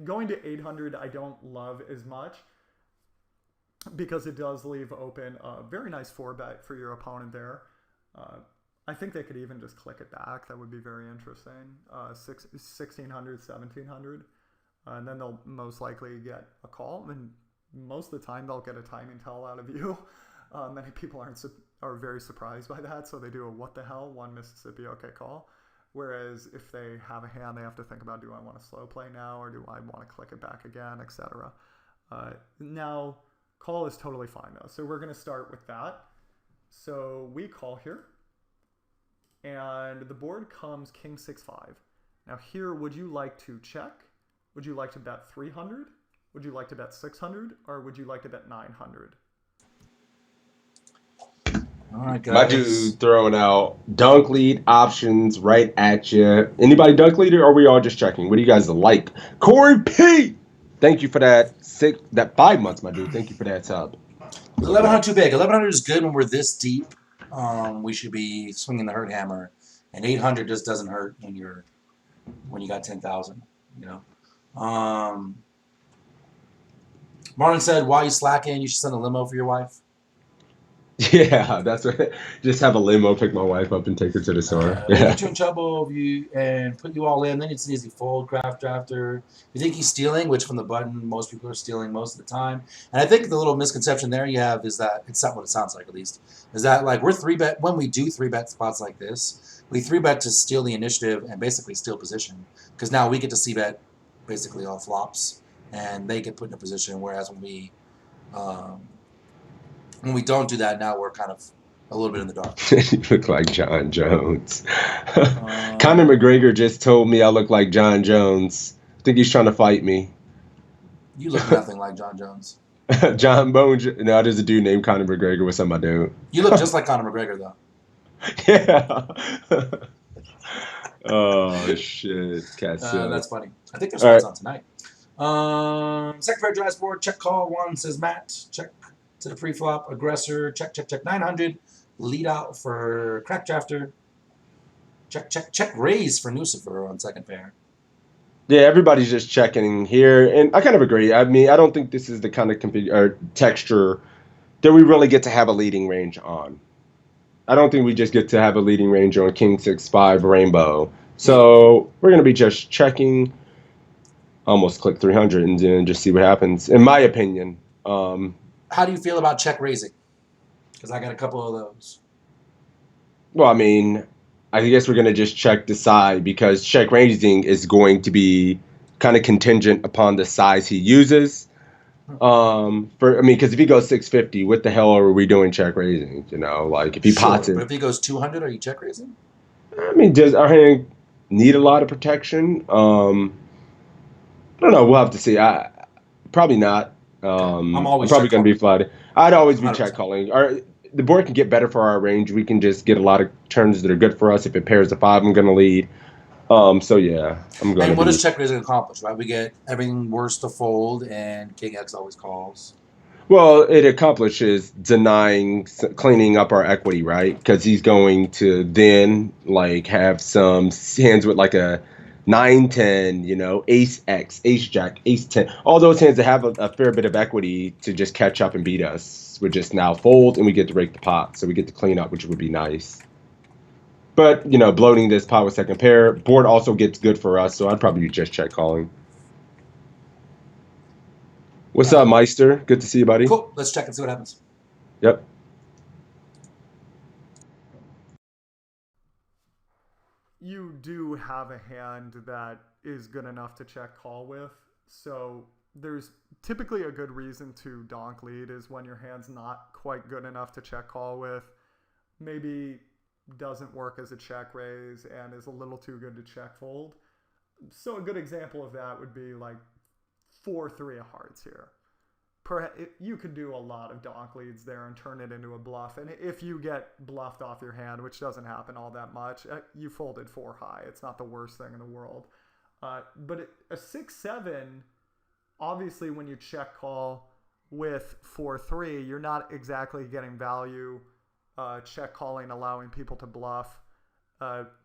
going to 800 I don't love as much because it does leave open a very nice 4-bet for your opponent there. I think they could even just click it back. That would be very interesting. 1600, 1700. And then they'll most likely get a call. And most of the time, they'll get a timing tell out of you. Many people are very surprised by that. So they do a what the hell, 1 Mississippi, okay, call. Whereas if they have a hand, they have to think about, do I want to slow play now? Or do I want to click it back again, etc. Now, call is totally fine, though. So we're going to start with that. So we call here. And the board comes king 6-5. Now here, would you like to check? Would you like to bet 300? Would you like to bet 600? Or would you like to bet 900? All right, guys. My dude throwing out dunk lead options right at you. Anybody dunk leader, or are we all just checking? What do you guys like? Corey P! Thank you for that 5 months, my dude. Thank you for that sub. 1100 too big. 1100 is good when we're this deep. We should be swinging the hurt hammer, and 800 just doesn't hurt when you got 10,000. You know. Marlon said, "While you slacking, you should send a limo for your wife." Yeah, that's right. Just have a limo pick my wife up and take her to the store. We Yeah. get you in trouble and put you all in. Then it's an easy fold, craft drafter. You think he's stealing, which from the button, most people are stealing most of the time. And I think the little misconception there you have is that it's not what it sounds like, at least. Is that like we're 3-bet when we do 3-bet spots like this, we 3-bet to steal the initiative and basically steal position because now we get to c-bet basically all flops and they get put in a position. Whereas when we don't do that, now we're kind of a little bit in the dark. You look like John Jones. Conor McGregor just told me I look like John Jones. I think he's trying to fight me. You look nothing like John Jones. John Bones. No, there's a dude named Conor McGregor. What's up, my dude? You look just like Conor McGregor, though. Yeah. Oh, shit. That's funny. I think there's All ones right. on tonight. Second pair drives board. Check call one, says Matt. Check to the pre-flop. Aggressor. Check. 900. Lead out for crack drafter. Check raise for Nucifer on second pair. Yeah, everybody's just checking here, and I kind of agree. I mean, I don't think this is the kind of texture that we really get to have a leading range on. I don't think we just get to have a leading range on King 6-5 Rainbow. So we're going to be just checking, almost click 300, and then just see what happens, in my opinion. How do you feel about check raising? Because I got a couple of those. Well, I mean, I guess we're going to just check the side because check raising is going to be kind of contingent upon the size he uses. Because if he goes 650, what the hell are we doing check raising? You know, like if he pots it. But if he goes 200, are you check raising? I mean, does our hand need a lot of protection? I don't know. We'll have to see. Probably not. I'm always probably going to be flat. I'd always be 100%. check calling. The board can get better for our range. We can just get a lot of turns that are good for us. If it pairs to 5, I'm going to lead. So yeah, I'm going. And what does check raising accomplish? Right, we get everything worse to fold, and King X always calls. Well, it accomplishes cleaning up our equity, right? Because he's going to then like have some hands with like a 9-10, you know, Ace X, Ace Jack, Ace 10. All those hands that have a fair bit of equity to just catch up and beat us would just now fold, and we get to rake the pot, so we get to clean up, which would be nice. But, you know, bloating this pot with second pair. Board also gets good for us, so I'd probably just check calling. What's up, Meister? Good to see you, buddy. Cool. Let's check and see what happens. Yep. You do have a hand that is good enough to check call with, so there's typically a good reason to donk lead is when your hand's not quite good enough to check call with. Maybe doesn't work as a check raise and is a little too good to check fold. So a good example of that would be like 4-3 of hearts here. You could do a lot of donk leads there and turn it into a bluff. And if you get bluffed off your hand, which doesn't happen all that much, you folded 4 high. It's not the worst thing in the world. But a 6-7, obviously when you check call with 4-3, you're not exactly getting value check calling, allowing people to bluff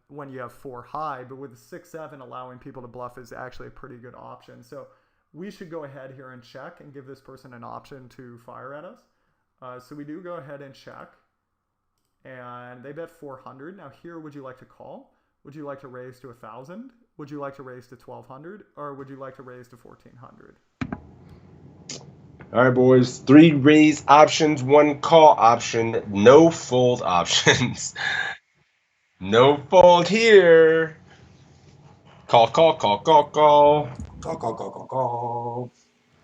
when you have 4 high. But with the 6-7, allowing people to bluff is actually a pretty good option. So we should go ahead here and check and give this person an option to fire at us. So we do go ahead and check. And they bet 400. Now here, would you like to call? Would you like to raise to 1,000? Would you like to raise to 1,200? Or would you like to raise to 1,400? All right, boys. 3 raise options, 1 call option, no fold options. No fold here. Call. Call.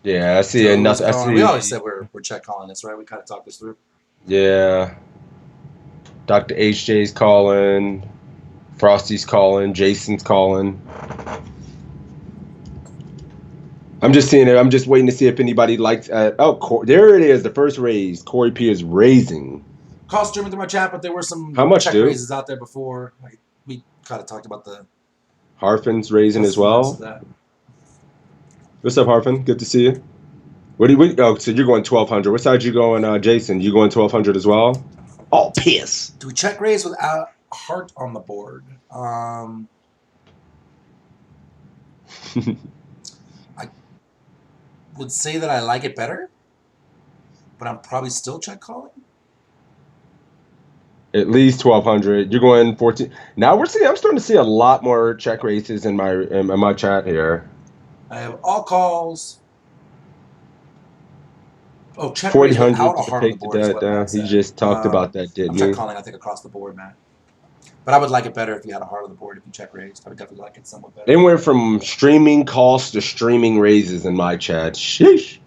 Yeah, I see nothing. I see. We always said we're check calling this, right? We kind of talked this through. Yeah. Dr. HJ's calling. Frosty's calling. Jason's calling. I'm just seeing it. I'm just waiting to see if anybody likes. There it is. The first raise. Corey P is raising. Call streaming through my chat, but there were some How much, check dude? raises out there before. We kind of talked about the Harfin's raising as well. What's up, Harfin? Good to see you. What do you? Oh, so you're going 1200. What side you going, Jason? You going 1200 as well? Oh, piss. Do we check raise without heart on the board? I would say that I like it better, but I'm probably still check calling. At least 1200. You're going 14. Now I'm starting to see a lot more check raises in my chat here. I have all calls. Oh, check raise 1400 without a to heart on the take the board is debt what down. Matt He said. just talked about that, I'm didn't check he? calling, I think, across the board, Matt. But I would like it better if you had a heart on the board if you check raised. I would definitely like it somewhat better. They went from streaming costs to streaming raises in my chat. Sheesh.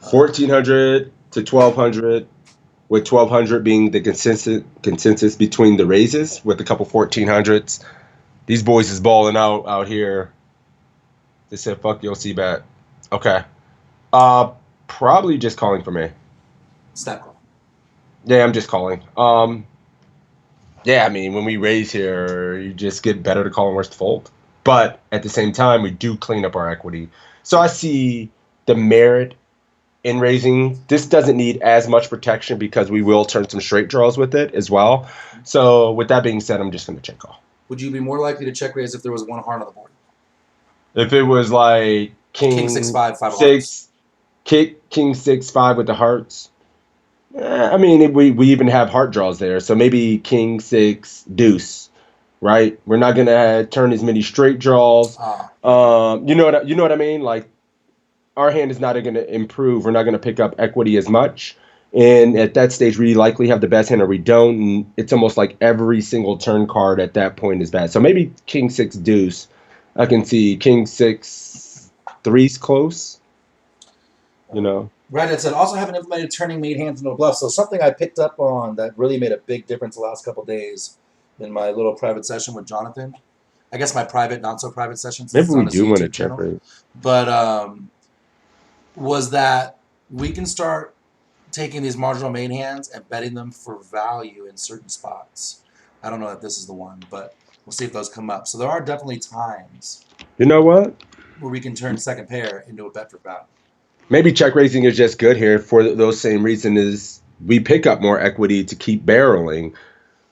1400 to 1200, with 1200 being the consensus between the raises, with a couple 1400s. These boys is balling out here. They said, "Fuck your C-bet." Okay. Probably just calling for me. Snap call. Yeah, I'm just calling. Yeah, I mean, when we raise here, you just get better to call and worse to fold. But at the same time, we do clean up our equity. So I see the merit in raising. This doesn't need as much protection because we will turn some straight draws with it as well. So with that being said, I'm just going to check call. Would you be more likely to check raise if there was one heart on the board? If it was like King 6-5, 5 of six, King 6-5 with the hearts. I mean, we even have heart draws there, so maybe King 6 deuce, right? We're not gonna turn as many straight draws. You know what I mean? Like, our hand is not gonna improve. We're not gonna pick up equity as much, and at that stage, we likely have the best hand, or we don't. And it's almost like every single turn card at that point is bad. So maybe King 6 deuce. I can see King 6 3's close. You know. Reddit said, also haven't implemented turning made hands into a bluff. So something I picked up on that really made a big difference the last couple of days in my little private session with Jonathan. I guess my private, not so private sessions. Maybe we do want to check rate. But was that we can start taking these marginal main hands and betting them for value in certain spots. I don't know if this is the one, but we'll see if those come up. So there are definitely times. You know what? Where we can turn second pair into a bet for value. Maybe check raising is just good here for those same reason is we pick up more equity to keep barreling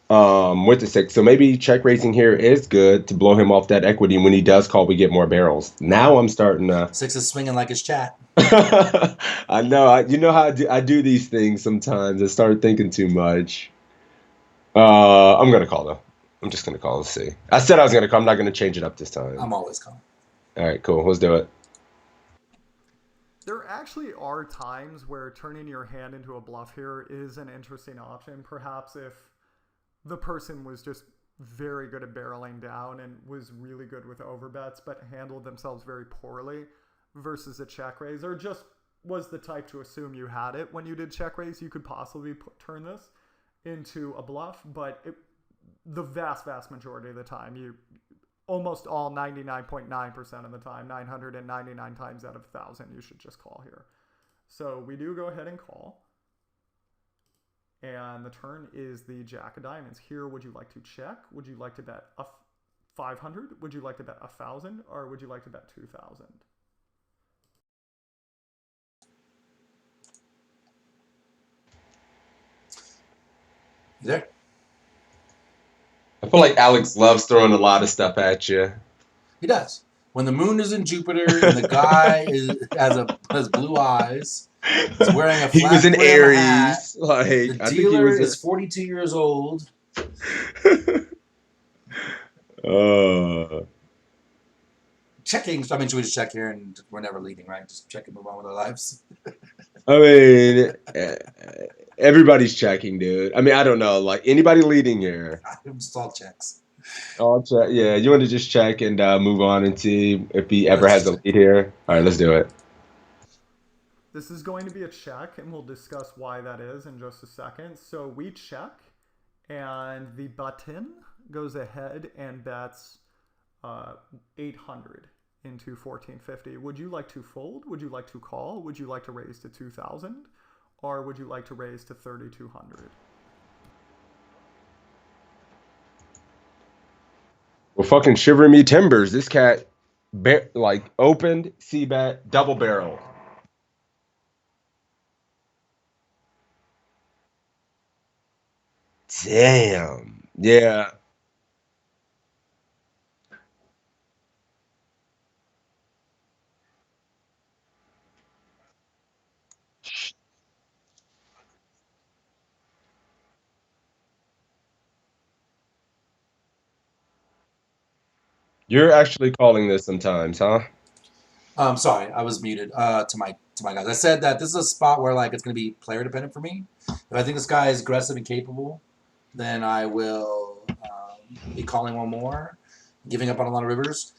with the 6. So maybe check raising here is good to blow him off that equity. And when he does call, we get more barrels. Now I'm starting to... 6 is swinging like his chat. I know. You know how I do these things sometimes. I start thinking too much. I'm going to call, though. I'm just going to call and see. I said I was going to call. I'm not going to change it up this time. I'm always calling. All right, cool. Let's do it. There actually are times where turning your hand into a bluff here is an interesting option. Perhaps if the person was just very good at barreling down and was really good with overbets, but handled themselves very poorly versus a check raise, or just was the type to assume you had it when you did check raise, you could possibly turn this into a bluff. But the vast majority of the time, almost all 99.9% of the time, 999 times out of 1,000, you should just call here. So we do go ahead and call. And the turn is the Jack of Diamonds. Here, would you like to check? Would you like to bet 500? Would you like to bet 1,000? Or would you like to bet 2,000? You there? I feel like Alex loves throwing a lot of stuff at you. He does. When the moon is in Jupiter and the guy has blue eyes, he's wearing a flat he was in brim Aries. hat. Like, The dealer is 42 years old. Checking. I mean, should we just check here and we're never leading, right? Just check and move on with our lives. I mean, everybody's checking, dude. I mean, I don't know. Like, anybody leading here? Just all checks. All check. Yeah, you want to just check and move on and see if he ever has a lead here? All right, let's do it. This is going to be a check, and we'll discuss why that is in just a second. So we check, and the button goes ahead and bets 800 into 1450. Would you like to fold? Would you like to call? Would you like to raise to 2,000? Or would you like to raise to 3,200? Well, fucking shiver me timbers. This cat like opened, C-bet, double barrel. Damn. Yeah. You're actually calling this sometimes, huh? Sorry, I was muted. To my guys, I said that this is a spot where like it's going to be player dependent for me. If I think this guy is aggressive and capable, then I will be calling one more, giving up on a lot of rivers.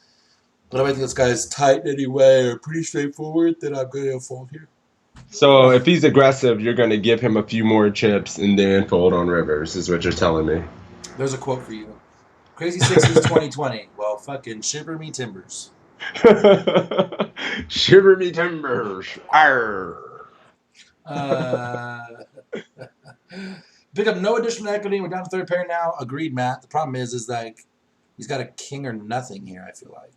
But if I think this guy is tight anyway or pretty straightforward, then I'm going to fold here. So if he's aggressive, you're going to give him a few more chips and then fold on rivers, is what you're telling me. There's a quote for you. Crazysixes 2020. Well, fucking shiver me timbers. Shiver me timbers. Arr. Uh, pick up no additional equity. We're down to third pair now. Agreed, Matt. The problem is like he's got a king or nothing here. I feel like.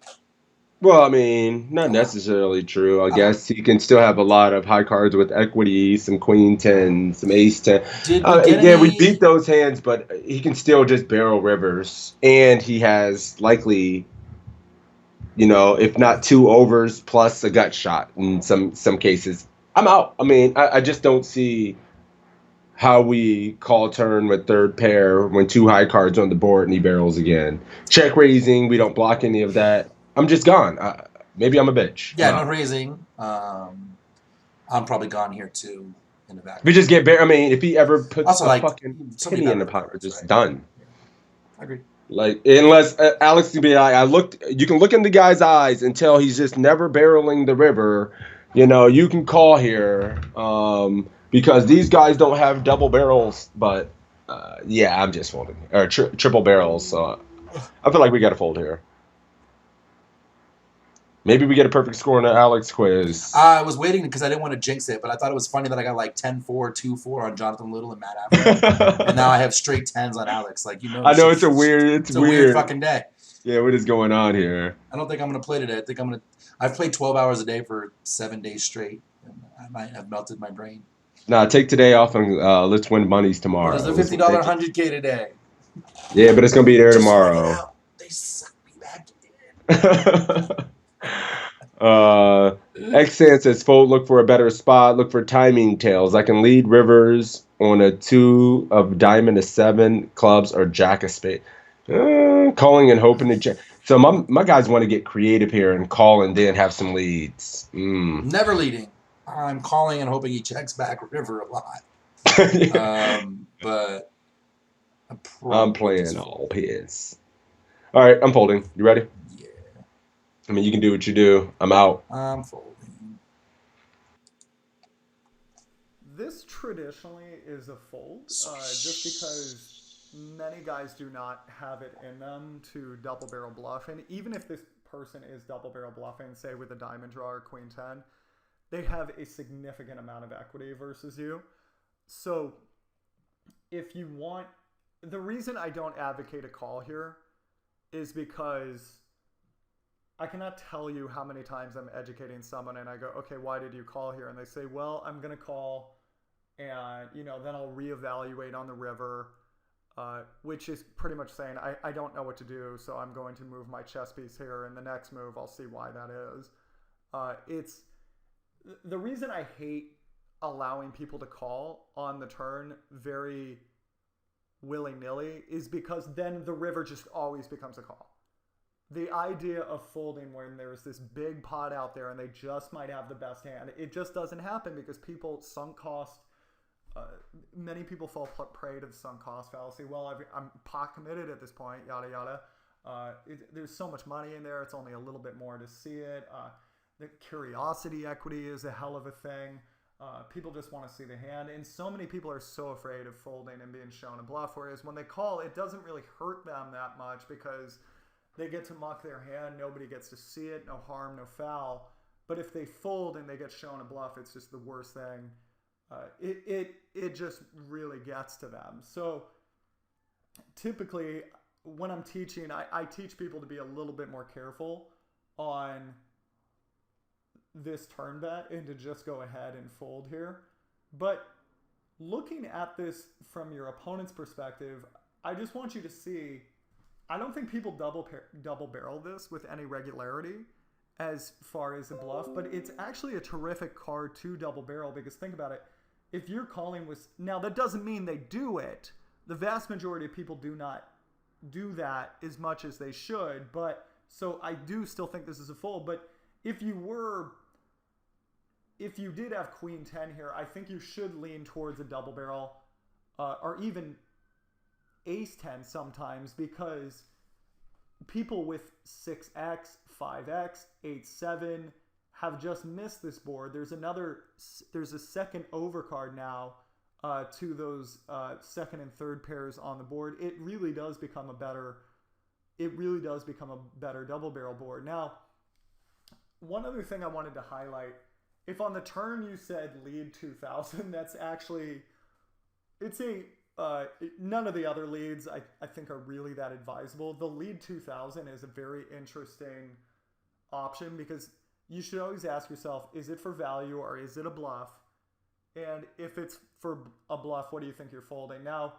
Well, I mean, not necessarily true. I guess he can still have a lot of high cards with equity, some queen 10, some ace 10. Did we get Yeah, we any? beat those hands, but he can still just barrel rivers. And he has likely, if not two overs plus a gut shot in some cases. I'm out. I mean, I just don't see how we call turn with third pair when two high cards on the board and he barrels again. Check raising, we don't block any of that. I'm just gone. Maybe I'm a bitch. Yeah, no raising. I'm probably gone here too in the back. We just get I mean, if he ever puts Also, a like, fucking somebody penny in got the pot, we're cards, just right? done. I agree. Like, unless Alex can be like, you can look in the guy's eyes and tell he's just never barreling the river. You can call here because these guys don't have double barrels. But yeah, I'm just folding or triple barrels. So I feel like we got to fold here. Maybe we get a perfect score in the Alex quiz. I was waiting because I didn't want to jinx it, but I thought it was funny that I got like 10-4, 2-4 on Jonathan Little and Matt Affleck, and now I have straight tens on Alex. Like I know it's weird. a weird fucking day. Yeah, what is going on here? I don't think I'm gonna play today. I think I've played 12 hours a day for 7 days straight, and I might have melted my brain. Nah, take today off and let's win monies tomorrow. What is the $50 100K today? Yeah, but it's gonna be there Just tomorrow. find out. They suck me back in. Xsan says fold, look for a better spot, look for timing tails. I can lead rivers on a 2 of diamond, a 7 clubs, or jack of spade. Calling and hoping to check. So my guys want to get creative here and call and then have some leads. Never leading. I'm calling and hoping he checks back river a lot. But I'm playing all his. All right, I'm folding. You ready? Yeah. I mean, you can do what you do. I'm out. I'm folding. This traditionally is a fold, just because many guys do not have it in them to double barrel bluff. And even if this person is double barrel bluffing, say with a diamond draw or queen 10, they have a significant amount of equity versus you. So if you want, the reason I don't advocate a call here is because I cannot tell you how many times I'm educating someone and I go, okay, why did you call here? And they say, well, I'm going to call and, then I'll reevaluate on the river, which is pretty much saying, I don't know what to do, so I'm going to move my chess piece here, and the next move, I'll see why that is. It's the reason I hate allowing people to call on the turn very willy-nilly is because then the river just always becomes a call. The idea of folding when there's this big pot out there and they just might have the best hand, it just doesn't happen because people sunk cost. Many people fall prey to the sunk cost fallacy. Well, I'm pot committed at this point, yada yada. There's so much money in there; it's only a little bit more to see it. The curiosity equity is a hell of a thing. People just want to see the hand, and so many people are so afraid of folding and being shown a bluff. Whereas when they call, it doesn't really hurt them that much because they get to muck their hand. Nobody gets to see it. No harm, no foul. But if they fold and they get shown a bluff, it's just the worst thing. It just really gets to them. So typically when I'm teaching, I teach people to be a little bit more careful on this turn bet and to just go ahead and fold here. But looking at this from your opponent's perspective, I just want you to see, I don't think people double barrel this with any regularity as far as a bluff, but it's actually a terrific card to double barrel, because think about it. If you're calling with, now that doesn't mean they do it. The vast majority of people do not do that as much as they should, but so I do still think this is a fold. But if you did have Queen 10 here, I think you should lean towards a double barrel, or even Ace 10 sometimes, because people with 6x, 5x, 8-7 have just missed this board. There's a second overcard now to those second and third pairs on the board. It really does become a better double barrel board. Now, one other thing I wanted to highlight, if on the turn you said lead 2000, that's actually, none of the other leads I think are really that advisable. The lead 2000 is a very interesting option, because you should always ask yourself, is it for value or is it a bluff? And if it's for a bluff, what do you think you're folding? Now,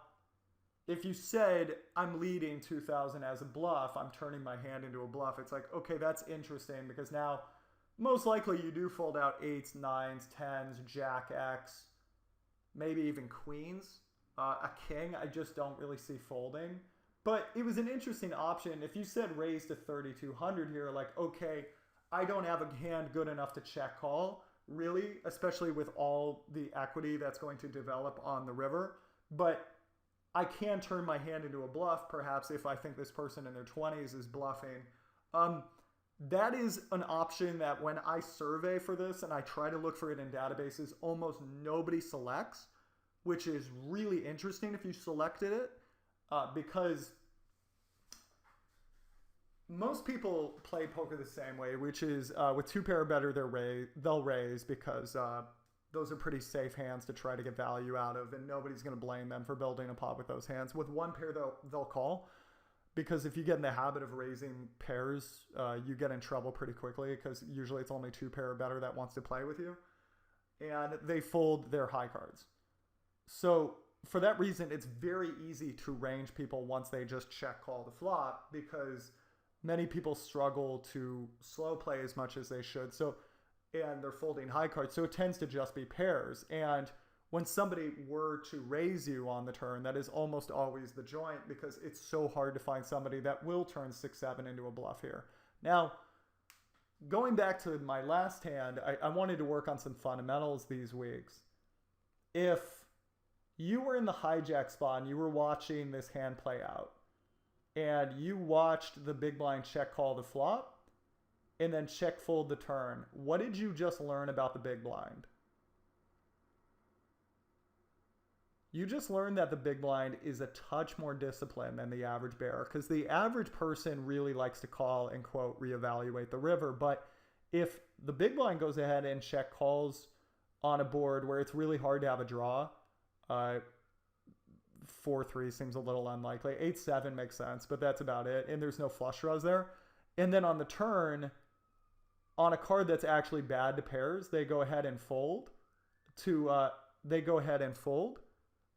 if you said, I'm leading 2000 as a bluff, I'm turning my hand into a bluff, it's like, okay, that's interesting, because now most likely you do fold out 8s, 9s, 10s, Jack X, maybe even queens. A king, I just don't really see folding. But it was an interesting option. If you said raise to 3,200 here, like, okay, I don't have a hand good enough to check call, really, especially with all the equity that's going to develop on the river. But I can turn my hand into a bluff, perhaps, if I think this person in their 20s is bluffing. That is an option that when I survey for this and I try to look for it in databases, almost nobody selects, which is really interesting if you selected it, because most people play poker the same way, which is with two pair or better, they'll raise, because those are pretty safe hands to try to get value out of, and nobody's going to blame them for building a pot with those hands. With one pair, they'll call, because if you get in the habit of raising pairs, you get in trouble pretty quickly, because usually it's only two pair or better that wants to play with you, and they fold their high cards. So for that reason, it's very easy to range people once they just check call the flop, because many people struggle to slow play as much as they should. And they're folding high cards. So it tends to just be pairs. And when somebody were to raise you on the turn, that is almost always the joint, because it's so hard to find somebody that will turn 6-7 into a bluff here. Now, going back to my last hand, I wanted to work on some fundamentals these weeks. If you were in the hijack spot and you were watching this hand play out, and you watched the big blind check call the flop and then check fold the turn, what did you just learn about the big blind? You just learned that the big blind is a touch more disciplined than the average bear, because the average person really likes to call and, quote, reevaluate the river. But if the big blind goes ahead and check calls on a board where it's really hard to have a draw, 4-3 seems a little unlikely. 8-7 makes sense, but that's about it. And there's no flush draws there. And then on the turn, on a card that's actually bad to pairs, they go ahead and fold.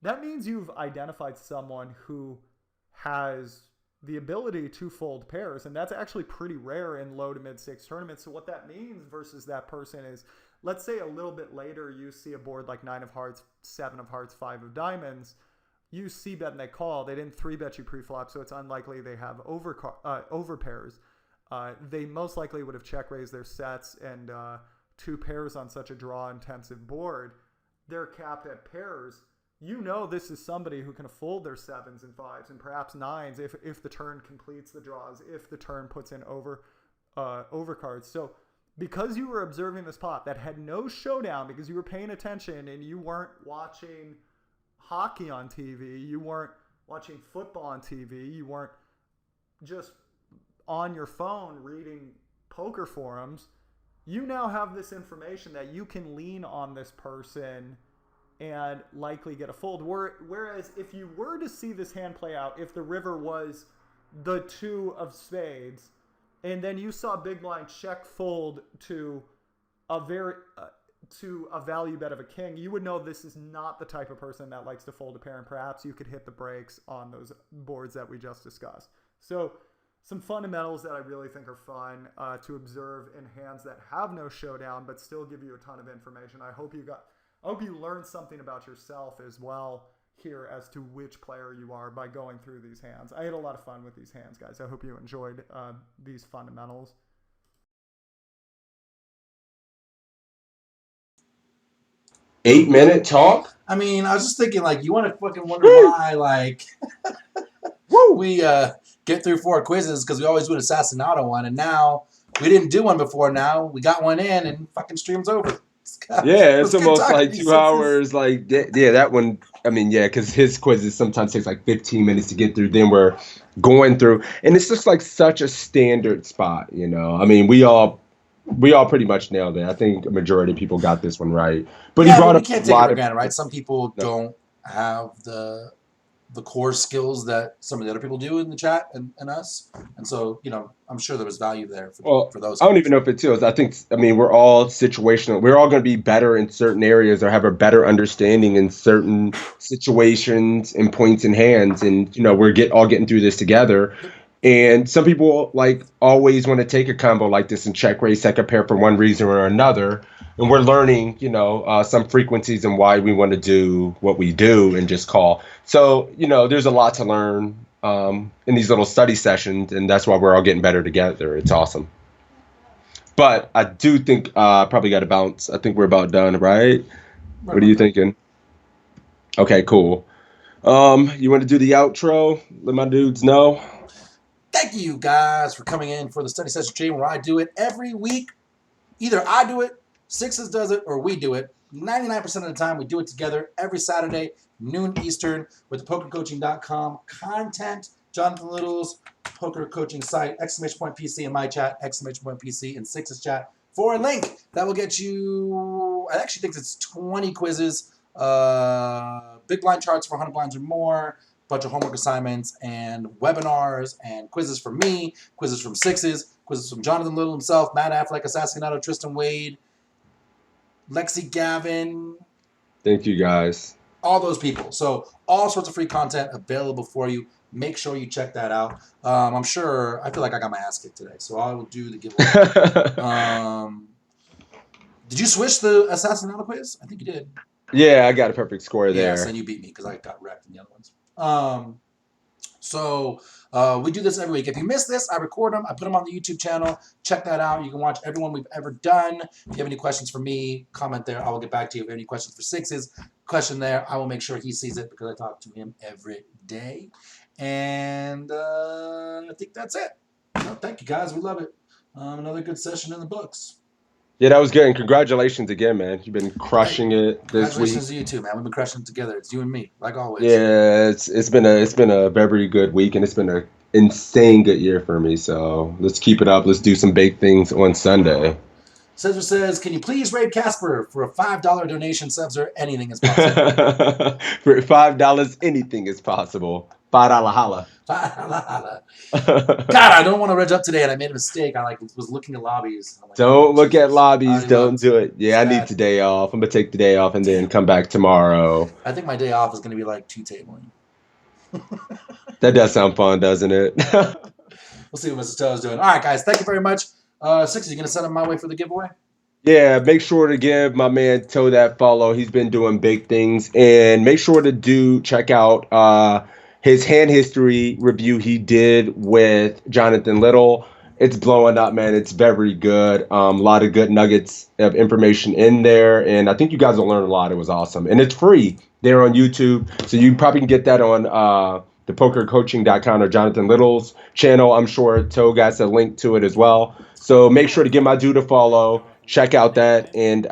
That means you've identified someone who has the ability to fold pairs, and that's actually pretty rare in low to mid stakes tournaments. So what that means versus that person is, let's say a little bit later you see a board like 9 of hearts, 7 of hearts, 5 of diamonds. You see bet and they call. They didn't 3-bet you pre-flop, so it's unlikely they have over pairs. They most likely would have check raised their sets and 2 pairs on such a draw intensive board. They're capped at pairs. You know this is somebody who can fold their 7s and 5s and perhaps 9s if the turn completes the draws, if the turn puts in overcards. So because you were observing this pot that had no showdown, because you were paying attention and you weren't watching hockey on TV, you weren't watching football on TV, you weren't just on your phone reading poker forums, you now have this information that you can lean on this person and likely get a fold. Whereas if you were to see this hand play out, if the river was the 2 of spades And then you saw big blind check fold to a value bet of a king. You would know this is not the type of person that likes to fold a pair, and perhaps you could hit the brakes on those boards that we just discussed. So some fundamentals that I really think are fun to observe in hands that have no showdown but still give you a ton of information. I hope you learned something about yourself as well here as to which player you are by going through these hands. I had a lot of fun with these hands, guys. I hope you enjoyed these fundamentals. Eight-minute talk? I mean, I was just thinking, like, you want to fucking wonder why, like, we get through 4 quizzes because we always do an Assassinado one, and now we didn't do one before. Now we got one in, and fucking stream's over. Yeah, it's almost like 2 Sixes. hours. Like, yeah, that one. I mean, yeah, because his quizzes sometimes takes like 15 minutes to get through. Then we're going through, and it's just like such a standard spot, you know. I mean, we all pretty much nailed it. I think a majority of people got this one right. But yeah, he brought but we up can't a take it lot for of granted, right? Some people don't have the core skills that some of the other people do in the chat and us. And so, you know, I'm sure there was value there for those. I don't even know if it's is. I mean, we're all situational. We're all going to be better in certain areas or have a better understanding in certain situations and points in hands. And, you know, we're all getting through this together. And some people like always want to take a combo like this and check raise second pair for one reason or another. And we're learning, you know, some frequencies and why we want to do what we do and just call. So, you know, there's a lot to learn in these little study sessions, and that's why we're all getting better together. It's awesome. But I do think probably got to bounce. I think we're about done, right? What are you thinking? Okay, cool. You want to do the outro? Let my dudes know. Thank you guys for coming in for the study session stream where I do it every week. Either I do it, Sixes does it, or we do it. 99% of the time, we do it together every Saturday, noon Eastern, with the pokercoaching.com content. Jonathan Little's poker coaching site, !PC in my chat, !PC in Sixes chat, for a link that will get you, I actually think it's 20 quizzes, big blind charts for 100 blinds or more, bunch of homework assignments and webinars and quizzes from me, quizzes from Sixes, quizzes from Jonathan Little himself, Matt Affleck, Assassinado, Tristan Wade, Lexi Gavin. Thank you, guys. All those people. So all sorts of free content available for you. Make sure you check that out. I'm sure, I feel like I got my ass kicked today, so I will do the giveaway. Did you switch the Assassinado quiz? I think you did. Yeah, I got a perfect score there. Yes, and you beat me because I got wrecked in the other ones. We do this every week. If you miss this, I record them. I put them on the YouTube channel. Check that out. You can watch everyone we've ever done. If you have any questions for me, comment there. I will get back to you. If you have any questions for Sixes, question there. I will make sure he sees it because I talk to him every day. And I think that's it. Well, thank you, guys. We love it. Another good session in the books. Yeah, that was good. And congratulations again, man. You've been crushing it this week. Congratulations to you too, man. We've been crushing it together. It's you and me, like always. Yeah, it's been a very good week, and it's been an insane good year for me. So let's keep it up. Let's do some big things on Sunday. Cesar says, can you please raid Casper for a $5 donation? Cesar, anything is possible. For $5, anything is possible. $5 holla. $5 holla. God, I don't want to reg up today, and I made a mistake. I was looking at lobbies. Like, don't look at lobbies. Don't do it. Yeah, I need today off. I'm gonna take the day off and then come back tomorrow. I think my day off is gonna be like 2-tabling. That does sound fun, doesn't it? We'll see what Mrs. Toe is doing. All right, guys. Thank you very much. Sixes, you gonna send them my way for the giveaway? Yeah, make sure to give my man Toe that follow. He's been doing big things, and make sure to check out his hand history review he did with Jonathan Little. It's blowing up, man. It's very good. A lot of good nuggets of information in there, and I think you guys will learn a lot. It was awesome, and it's free there on YouTube, so you probably can get that on the Pokercoaching.com or Jonathan Little's channel. I'm sure Toe got a link to it as well. So make sure to give my dude a follow. Check out that, and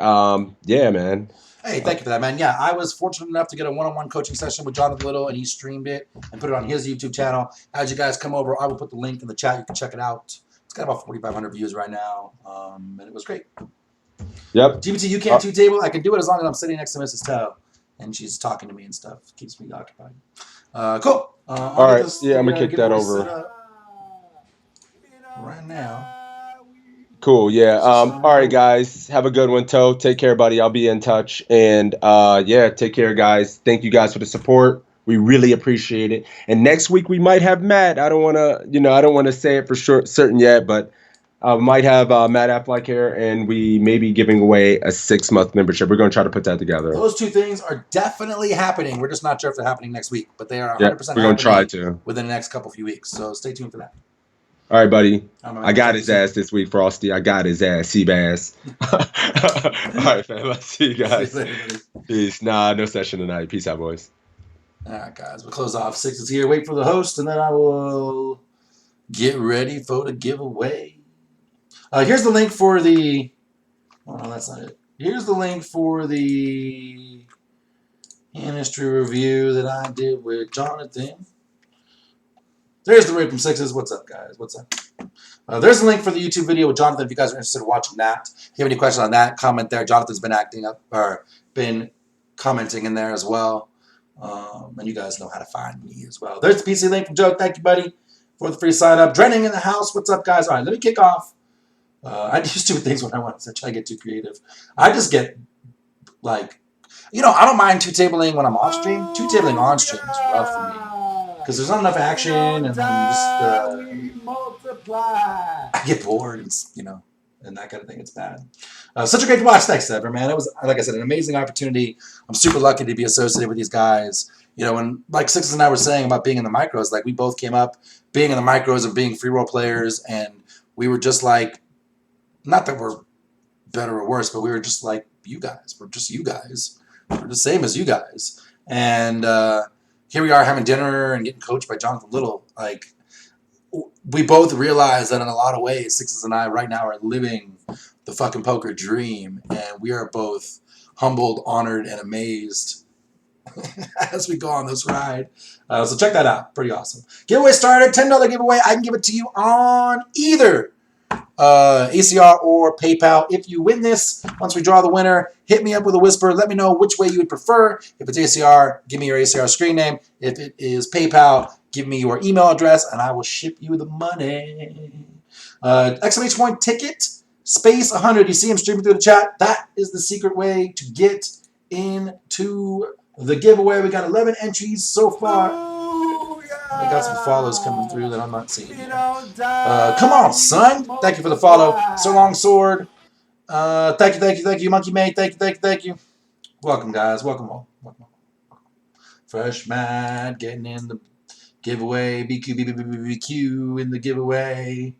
yeah, man. Hey, thank you for that, man. Yeah, I was fortunate enough to get a one-on-one coaching session with Jonathan Little, and he streamed it and put it on his YouTube channel. As you guys come over, I will put the link in the chat. You can check it out. It's got about 4,500 views right now, and it was great. Yep. GBT, you can't two-table. I can do it as long as I'm sitting next to Mrs. Toe, and she's talking to me and stuff. It keeps me occupied. Cool. All right. Yeah, I'm going to kick that over. Right. right now. Cool. Yeah. All right, guys. Have a good one, Toe. Take care, buddy. I'll be in touch. And yeah, take care, guys. Thank you guys for the support. We really appreciate it. And next week we might have Matt. I don't want to say it for sure, certain yet, but we might have Matt Affleck here, and we may be giving away a 6-month membership. We're going to try to put that together. Those two things are definitely happening. We're just not sure if they're happening next week, but they are 100% Yeah, happening we're going to try to within the next couple few weeks. So stay tuned for that. All right, buddy. I I got his ass this week, Frosty. I got his ass, Seabass. All right, fam. Let's see you guys. See you later, buddy. Peace. Nah, no session tonight. Peace out, boys. All right, guys. We'll close off. Sixes here. Wait for the host, and then I will get ready for the giveaway. Here's the link for the... Oh, no, that's not it. Here's the link for the industry review that I did with Jonathan. There's the Rip from Sixes. What's up, guys? What's up? There's a link for the YouTube video with Jonathan if you guys are interested in watching that. If you have any questions on that, comment there. Jonathan's been been commenting in there as well. And you guys know how to find me as well. There's the PC link from Joe. Thank you, buddy, for the free sign up. Drenning in the house. What's up, guys? All right, let me kick off. I do stupid things when I want to try to get too creative. I just get, like, I don't mind two-tabling when I'm off stream. Two-tabling on stream is rough for me. Because there's not enough action, and then just, I get bored, and that kind of thing. It's bad. Such a great watch. Thanks, Ever, man. It was, like I said, an amazing opportunity. I'm super lucky to be associated with these guys. When, like Sixes and I were saying about being in the micros, like, we both came up being in the micros of being free roll players, and we were just like, not that we're better or worse, but we were just like you guys. We're just you guys. We're the same as you guys. And here we are having dinner and getting coached by Jonathan Little. Like, we both realize that in a lot of ways, Sixes and I right now are living the fucking poker dream. And we are both humbled, honored, and amazed as we go on this ride. So check that out. Pretty awesome. Giveaway started. $10 giveaway. I can give it to you on either ACR or PayPal. If you win this, once we draw the winner, hit me up with a whisper. Let me know which way you would prefer. If it's ACR, give me your ACR screen name. If it is PayPal, give me your email address, and I will ship you the money. Exclamation point ticket, space 100. You see him streaming through the chat. That is the secret way to get into the giveaway. We got 11 entries so far. I got some follows coming through that I'm not seeing here. Come on, son. Thank you for the follow. So Long Sword. Thank you, Monkey Mate. Thank you. Welcome, guys. Welcome all. Fresh Matt getting in the giveaway. BQ in the giveaway.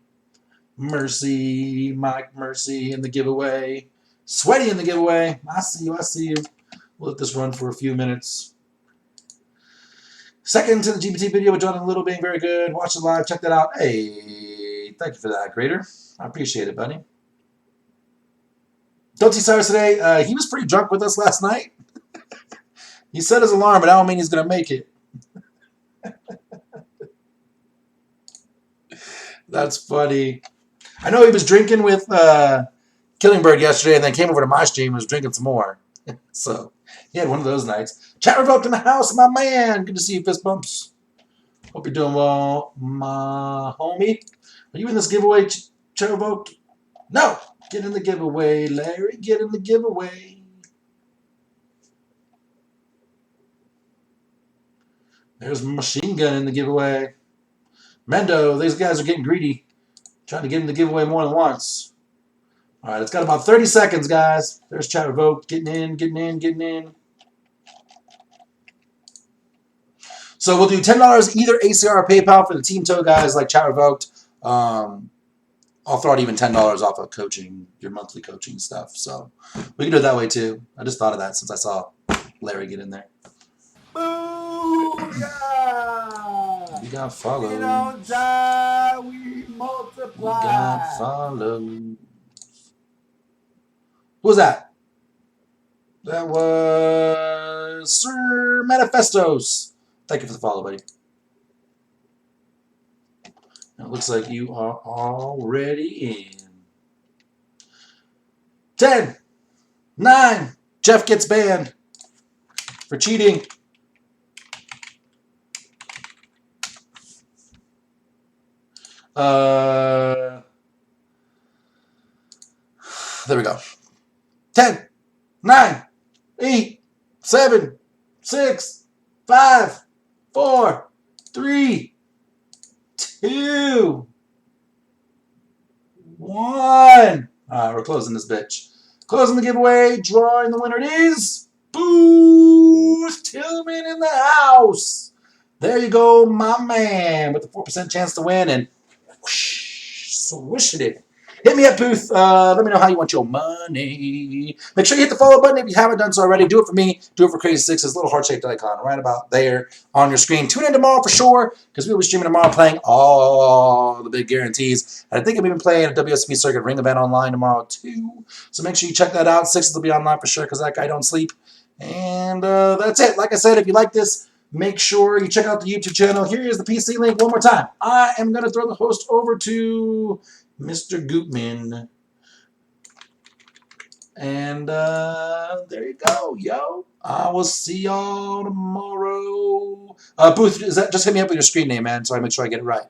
Mercy, Mike Mercy in the giveaway. Sweaty in the giveaway. I see you. We'll let this run for a few minutes. Second to the GPT video with Jonathan Little being very good. Watch it live. Check that out. Hey, thank you for that, Grader. I appreciate it, buddy. Don't see Cyrus today. He was pretty drunk with us last night. He set his alarm, but I don't mean he's going to make it. That's funny. I know he was drinking with Killing Bird yesterday and then came over to my stream and was drinking some more. So he had one of those nights. Chat revoked in the house, my man. Good to see you, fist bumps. Hope you're doing well, my homie. Are you in this giveaway, chat revoked? No. Get in the giveaway, Larry. Get in the giveaway. There's Machine Gun in the giveaway. Mendo, these guys are getting greedy. Trying to get in the giveaway more than once. All right, it's got about 30 seconds, guys. There's chat revoked. Getting in. So we'll do $10 either ACR or PayPal for the Team Toe guys like chat revoked. I'll throw out even $10 off of coaching, your monthly coaching stuff. So we can do it that way too. I just thought of that since I saw Larry get in there. We got follows. We got follows. Who was that? That was Sir Manifestos. Thank you for the follow, buddy. It looks like you are already in. 10, 9, Jeff gets banned for cheating. There we go. 10, 9, 8, 7, 6, 5, 4, 3, 2, 1. All right, we're closing this bitch. Closing the giveaway. Drawing the winner it is Boost Tillman in the house. There you go, my man, with the 4% chance to win, and whoosh, swishing it. Hit me up, Booth. Let me know how you want your money. Make sure you hit the follow button if you haven't done so already. Do it for me. Do it for Crazysixes. Little heart-shaped icon right about there on your screen. Tune in tomorrow for sure, because we'll be streaming tomorrow playing all the big guarantees. And I think I'll be playing a WSB Circuit Ring event online tomorrow, too. So make sure you check that out. Sixes will be online for sure, because that guy don't sleep. And that's it. Like I said, if you like this, make sure you check out the YouTube channel. Here is the PC link one more time. I am going to throw the host over to Mr. Goopman. And there you go, yo. I will see y'all tomorrow. Booth, just hit me up with your screen name, man, so I make sure I get it right.